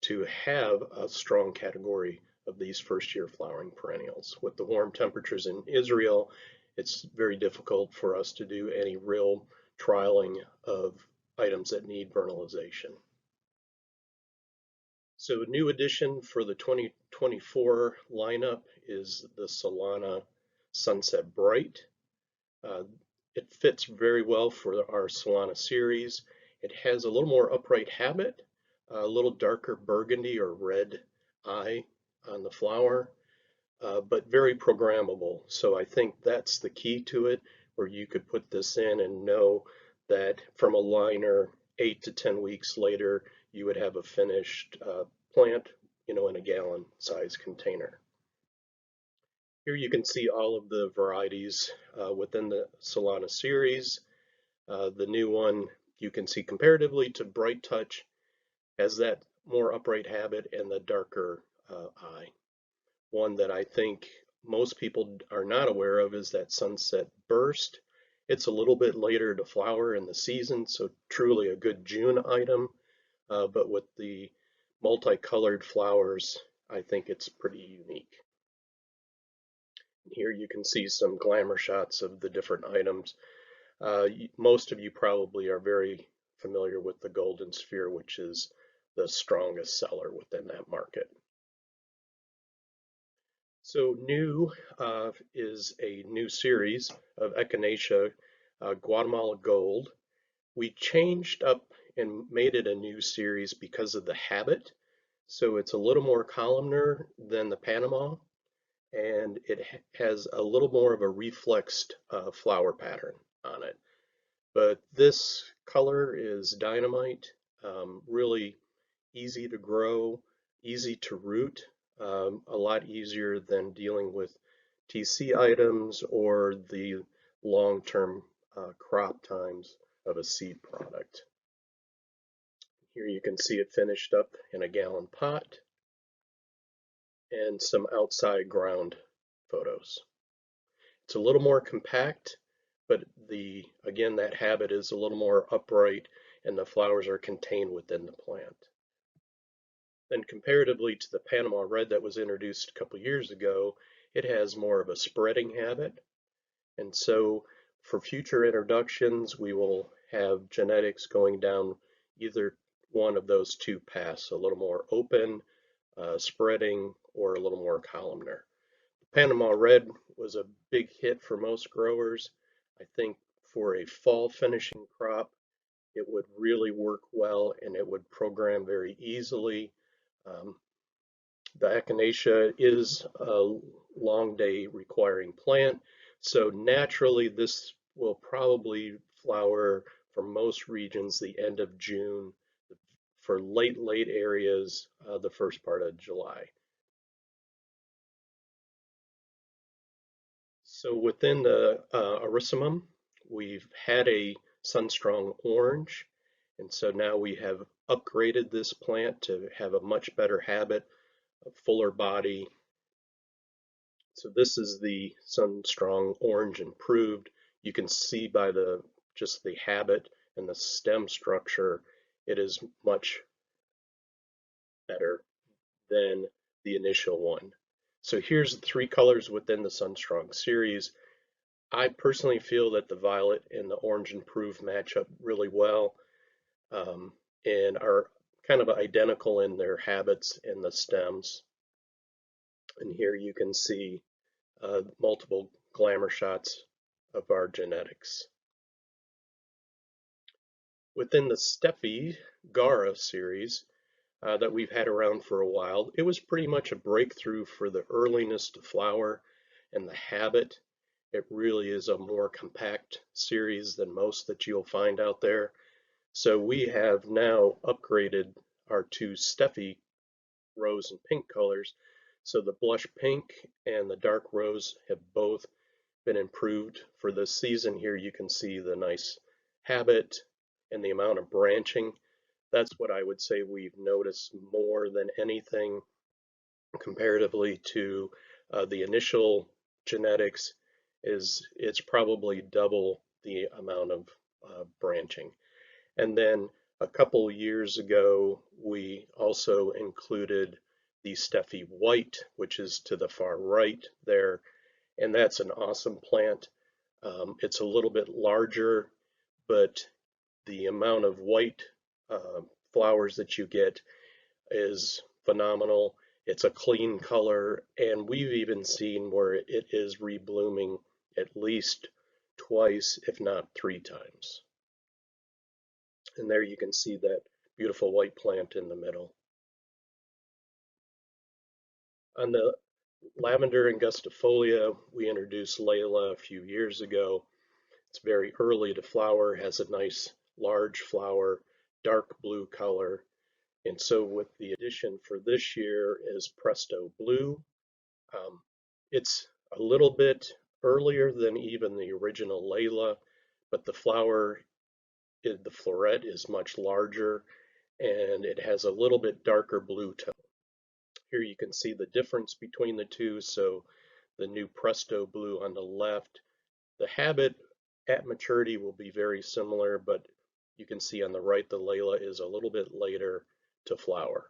to have a strong category of these first-year flowering perennials. With the warm temperatures in Israel, it's very difficult for us to do any real trialing of items that need vernalization. So a new addition for the 2024 lineup is the Solana Sunset Bright. It fits very well for our Solana series. It has a little more upright habit, a little darker burgundy or red eye on the flower, but very programmable. So I think that's the key to it, where you could put this in and know that from a liner 8 to 10 weeks later, you would have a finished plant, in a gallon size container. Here you can see all of the varieties within the Solana series. The new one you can see comparatively to Bright Touch has that more upright habit and the darker eye. One that I think most people are not aware of is that Sunset Burst. It's a little bit later to flower in the season, so truly a good June item, but with the multicolored flowers, I think it's pretty unique. Here you can see some glamour shots of the different items. Most of you probably are very familiar with the Golden Sphere, which is the strongest seller within that market. So new is a new series of Echinacea Guatemala Gold. We changed up and made it a new series because of the habit. So it's a little more columnar than the Panama, and it has a little more of a reflexed flower pattern on it. But this color is dynamite, really easy to grow, easy to root, a lot easier than dealing with TC items or the long-term crop times of a seed product. Here you can see it finished up in a gallon pot and some outside ground photos. It's a little more compact, but again, that habit is a little more upright and the flowers are contained within the plant. Then comparatively to the Panama Red that was introduced a couple years ago, it has more of a spreading habit. And so for future introductions, we will have genetics going down either one of those two paths, a little more open, spreading, or a little more columnar. Panama Red was a big hit for most growers. I think for a fall finishing crop, it would really work well and it would program very easily. The Echinacea is a long day requiring plant, so naturally this will probably flower for most regions the end of June, for late areas the first part of July. So within the Arissimum, we've had a Sunstrong Orange, and so now we have upgraded this plant to have a much better habit, a fuller body. So this is the Sunstrong Orange improved. You can see by just the habit and the stem structure, it is much better than the initial one. So here's the three colors within the Sunstrong series. I personally feel that the violet and the orange improved match up really well, and are kind of identical in their habits and the stems. And here you can see multiple glamour shots of our genetics. Within the Steffi Gara series that we've had around for a while, it was pretty much a breakthrough for the earliness to flower and the habit. It really is a more compact series than most that you'll find out there. So we have now upgraded our two Steffi rose and pink colors. So the blush pink and the dark rose have both been improved for this season. Here you can see the nice habit and the amount of branching. That's what I would say we've noticed more than anything comparatively to the initial genetics. It's probably double the amount of branching. And then a couple years ago, we also included the Steffi White, which is to the far right there, and that's an awesome plant. It's a little bit larger, but the amount of white flowers that you get is phenomenal. It's a clean color, and we've even seen where it is reblooming at least twice, if not 3 times. And there you can see that beautiful white plant in the middle. On the lavender angustifolia, we introduced Layla a few years ago. It's very early to flower, has a nice large flower, dark blue color. And so with the addition for this year is Presto Blue. It's a little bit earlier than even the original Layla, but the flower, the floret is much larger and it has a little bit darker blue tone. Here you can see the difference between the two. So the new Presto Blue on the left, the habit at maturity will be very similar, but you can see on the right the Layla is a little bit later to flower.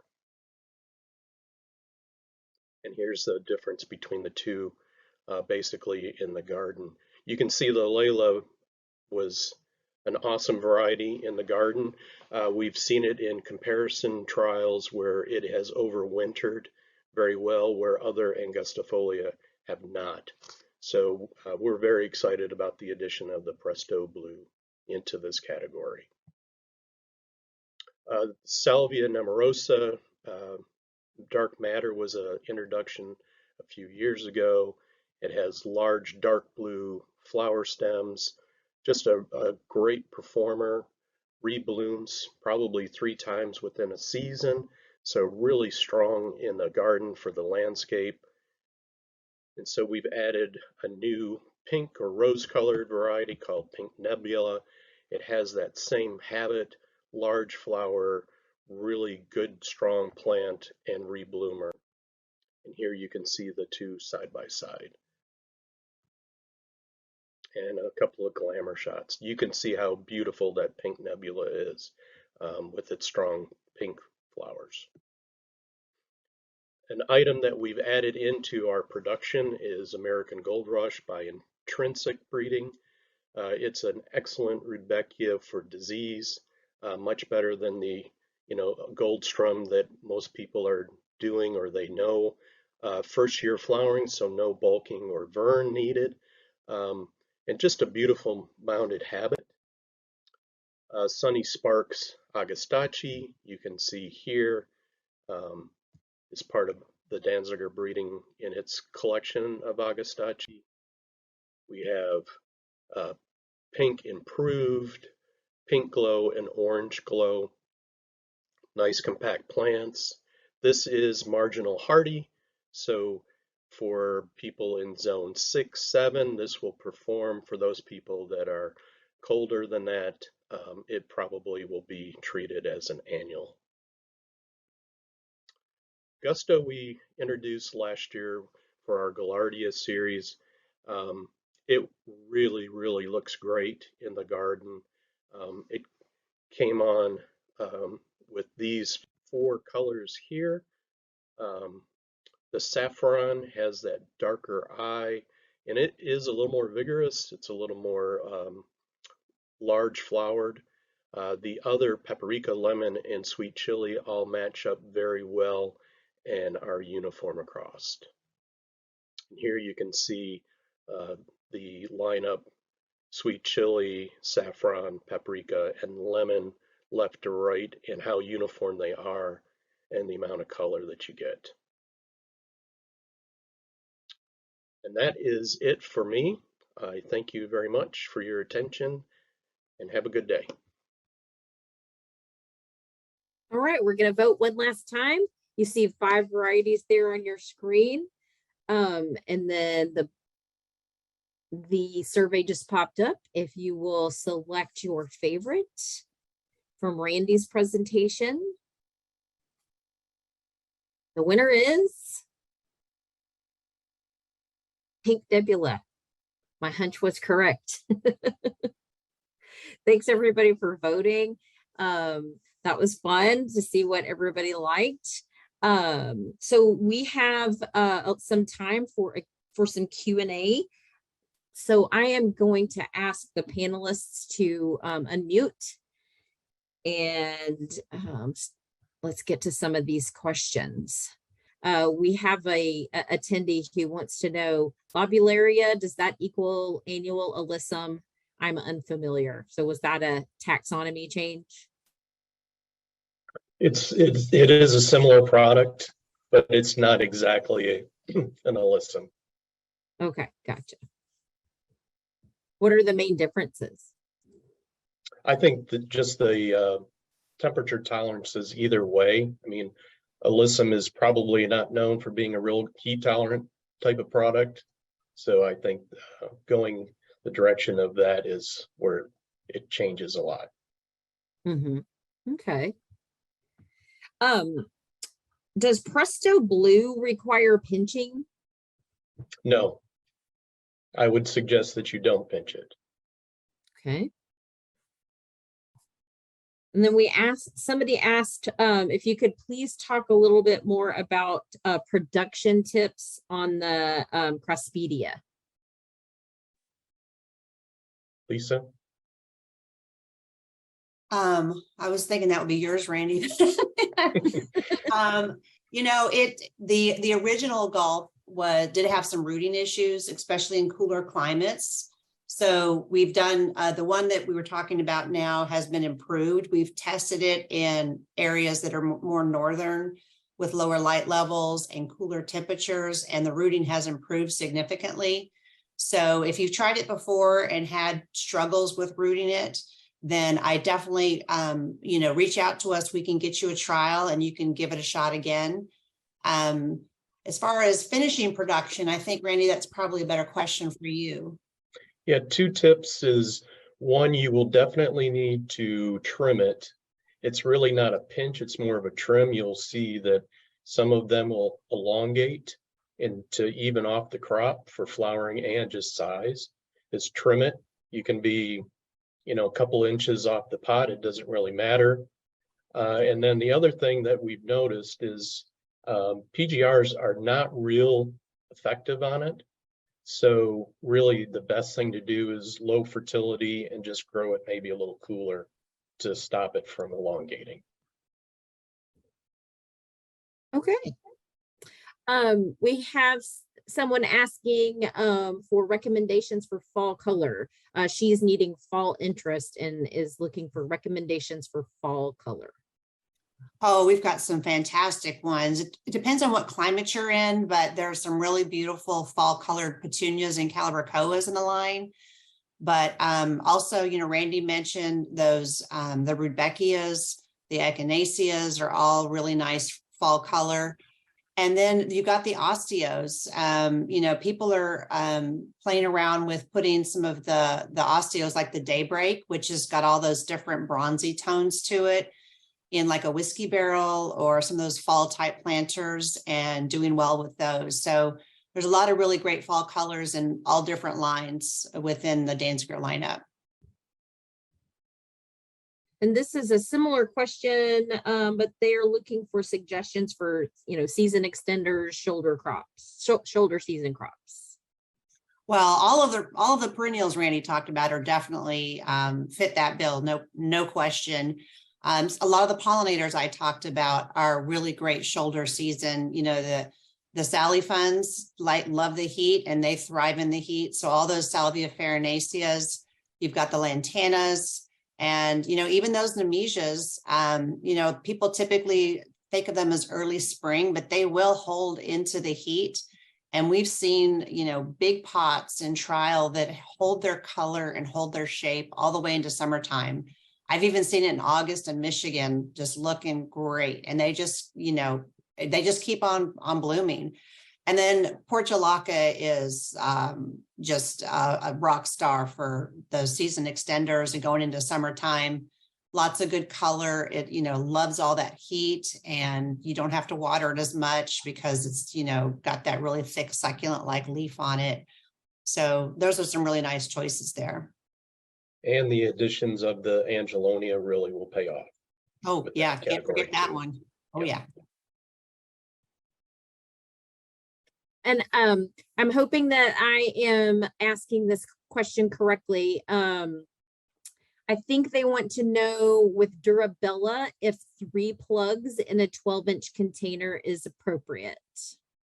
And here's the difference between the two basically in the garden. You can see the Layla was an awesome variety in the garden. We've seen it in comparison trials where it has overwintered very well, where other angustifolia have not. So we're very excited about the addition of the Presto Blue into this category. Salvia nemorosa, dark matter was an introduction a few years ago. It has large dark blue flower stems, just a great performer, reblooms probably 3 times within a season, so really strong in the garden for the landscape. And so we've added a new pink or rose-colored variety called Pink Nebula. It has that same habit, large flower, really good strong plant and rebloomer. And here you can see the two side by side. And a couple of glamour shots. You can see how beautiful that Pink Nebula is with its strong pink flowers. An item that we've added into our production is American Gold Rush by intrinsic breeding. It's an excellent Rudbeckia for disease, much better than the Goldstrum that most people are doing or they know. First year flowering, so no bulking or vern needed. And just a beautiful mounded habit. Sunny Sparks Agastache, you can see here, is part of the Danziger breeding in its collection of Agastache. We have Pink Improved, Pink Glow, and Orange Glow. Nice compact plants. This is marginal hardy, so for people in zone 6, 7, this will perform. For those people that are colder than that, it probably will be treated as an annual. Gusto we introduced last year for our Gaillardia series. It really, really looks great in the garden. It came on with these 4 colors here. The saffron has that darker eye, and it is a little more vigorous. It's a little more large flowered. The other paprika, lemon, and sweet chili all match up very well and are uniform across. And here you can see the lineup: sweet chili, saffron, paprika, and lemon left to right, and how uniform they are and the amount of color that you get. And that is it for me. I thank you very much for your attention and have a good day. All right, we're going to vote one last time. You see 5 varieties there on your screen. And then the survey just popped up. If you will select your favorite from Randy's presentation, the winner is Pink Nebula. My hunch was correct. Thanks everybody for voting. That was fun to see what everybody liked. So we have some time for some Q&A. So I am going to ask the panelists to unmute, and let's get to some of these questions. We have a attendee who wants to know, lobularia, does that equal annual alyssum? I'm unfamiliar. So was that a taxonomy change? It is a similar product, but it's not exactly an alyssum. Okay, gotcha. What are the main differences? I think that just the temperature tolerances either way. I mean, alyssum is probably not known for being a real heat tolerant type of product. So I think going the direction of that is where it changes a lot. Mm-hmm. Okay. Does Presto Blue require pinching? No, I would suggest that you don't pinch it. Okay. And then somebody asked if you could please talk a little bit more about production tips on the Crospedia. Lisa? I was thinking that would be yours, Randy. You know, the original Gulf did have some rooting issues, especially in cooler climates. So we've done the one that we were talking about now has been improved. We've tested it in areas that are more northern with lower light levels and cooler temperatures, and the rooting has improved significantly. So if you've tried it before and had struggles with rooting it, then I definitely, you know, reach out to us. We can get you a trial and you can give it a shot again. As far as finishing production, I think, Randy, that's probably a better question for you. Yeah, 2 tips is one, you will definitely need to trim it. It's really not a pinch, it's more of a trim. You'll see that some of them will elongate and to even off the crop for flowering and just size is trim it. You can be, you know, a couple inches off the pot, it doesn't really matter. And then the other thing that we've noticed is PGRs are not real effective on it. So really the best thing to do is low fertility and just grow it maybe a little cooler to stop it from elongating. Okay. We have someone asking for recommendations for fall color. She's needing fall interest and is looking for recommendations for fall color. Oh, we've got some fantastic ones. It depends on what climate you're in, but there are some really beautiful fall colored petunias and calibrachoas in the line. But also, you know, Randy mentioned those, the rudbeckias, the echinaceas are all really nice fall color. And then you've got the osteos. You know, people are playing around with putting some of the osteos like the Daybreak, which has got all those different bronzy tones to it, in like a whiskey barrel or some of those fall type planters, and doing well with those. So there's a lot of really great fall colors in all different lines within the Danziger lineup. And this is a similar question, but they're looking for suggestions for, you know, season extenders, shoulder crops, shoulder season crops. Well, all of the perennials Randy talked about are definitely fit that bill, no question. A lot of the pollinators I talked about are really great shoulder season. You know, the salifans love the heat and they thrive in the heat. So all those salvia farinaceas, you've got the lantanas, and, you know, even those nemesias, you know, people typically think of them as early spring, but they will hold into the heat. And we've seen, you know, big pots in trial that hold their color and hold their shape all the way into summertime. I've even seen it in August in Michigan, just looking great. And they just, you know, they just keep on blooming. And then Portulaca is just a rock star for those season extenders and going into summertime. Lots of good color. It, you know, loves all that heat, and you don't have to water it as much because it's, you know, got that really thick succulent-like leaf on it. So those are some really nice choices there. And the additions of the Angelonia really will pay off. Oh yeah, can't forget that one. Oh yeah. And I'm hoping that I am asking this question correctly. I think they want to know with Durabella if 3 plugs in a 12-inch container is appropriate.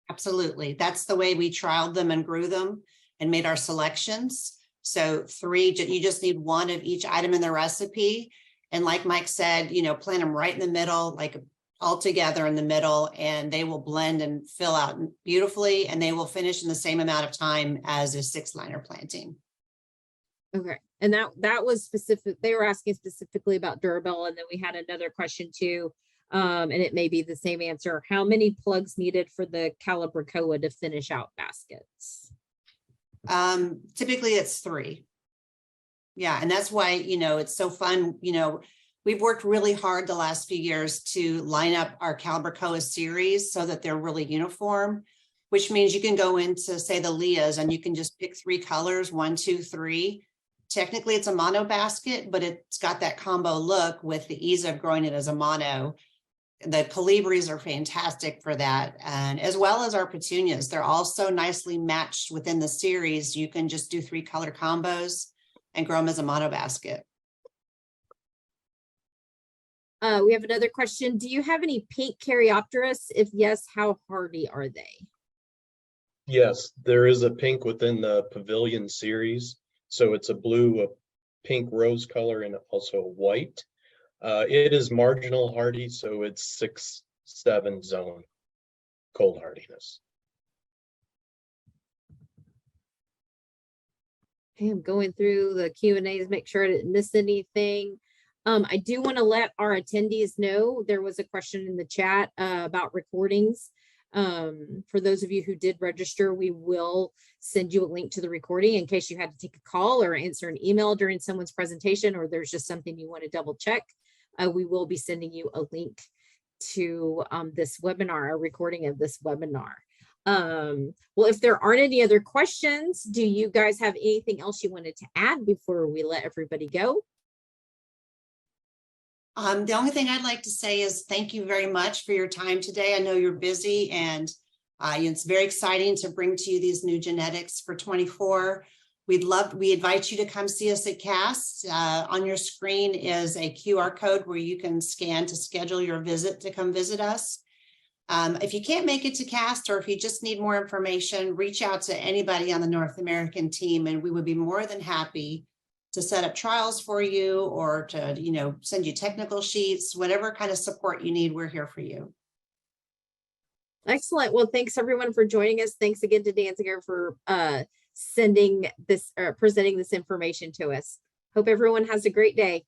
Absolutely. That's the way we trialed them and grew them and made our selections. So 3, you just need 1 of each item in the recipe. And like Mike said, plant them right in the middle, like all together in the middle, and they will blend and fill out beautifully, and they will finish in the same amount of time as a 6-liner planting. Okay. And that was specific. They were asking specifically about Durabel. And then we had another question too. And it may be the same answer. How many plugs needed for the Calibracoa to finish out baskets? Typically it's 3. Yeah. And that's why, it's so fun. We've worked really hard the last few years to line up our Calibracoa series so that they're really uniform, which means you can go into, say, the Leahs, and you can just pick 3 colors, 1, 2, 3. Technically it's a mono basket, but it's got that combo look with the ease of growing it as a mono. The Calibris are fantastic for that. And as well as our petunias, they're also nicely matched within the series. You can just do 3 color combos and grow them as a mono basket. We have another question. Do you have any pink Caryopteris? If yes, how hardy are they? Yes, there is a pink within the Pavilion series. So it's a blue, a pink rose color, and also white. It is marginal hardy, so it's 6-7 zone cold hardiness. Okay, I'm going through the Q&As, make sure I didn't miss anything. I do want to let our attendees know there was a question in the chat about recordings. For those of you who did register, we will send you a link to the recording in case you had to take a call or answer an email during someone's presentation, or there's just something you want to double check. We will be sending you a link to this webinar, a recording of this webinar. Well, if there aren't any other questions, do you guys have anything else you wanted to add before we let everybody go? The only thing I'd like to say is thank you very much for your time today. I know you're busy, and it's very exciting to bring to you these new genetics for 24. We invite you to come see us at CAST. On your screen is a QR code where you can scan to schedule your visit to come visit us. If you can't make it to CAST, or if you just need more information, reach out to anybody on the North American team, and we would be more than happy to set up trials for you, or to, send you technical sheets, whatever kind of support you need, we're here for you. Excellent. Well, thanks everyone for joining us. Thanks again to Danziger for sending this, presenting this information to us. Hope everyone has a great day.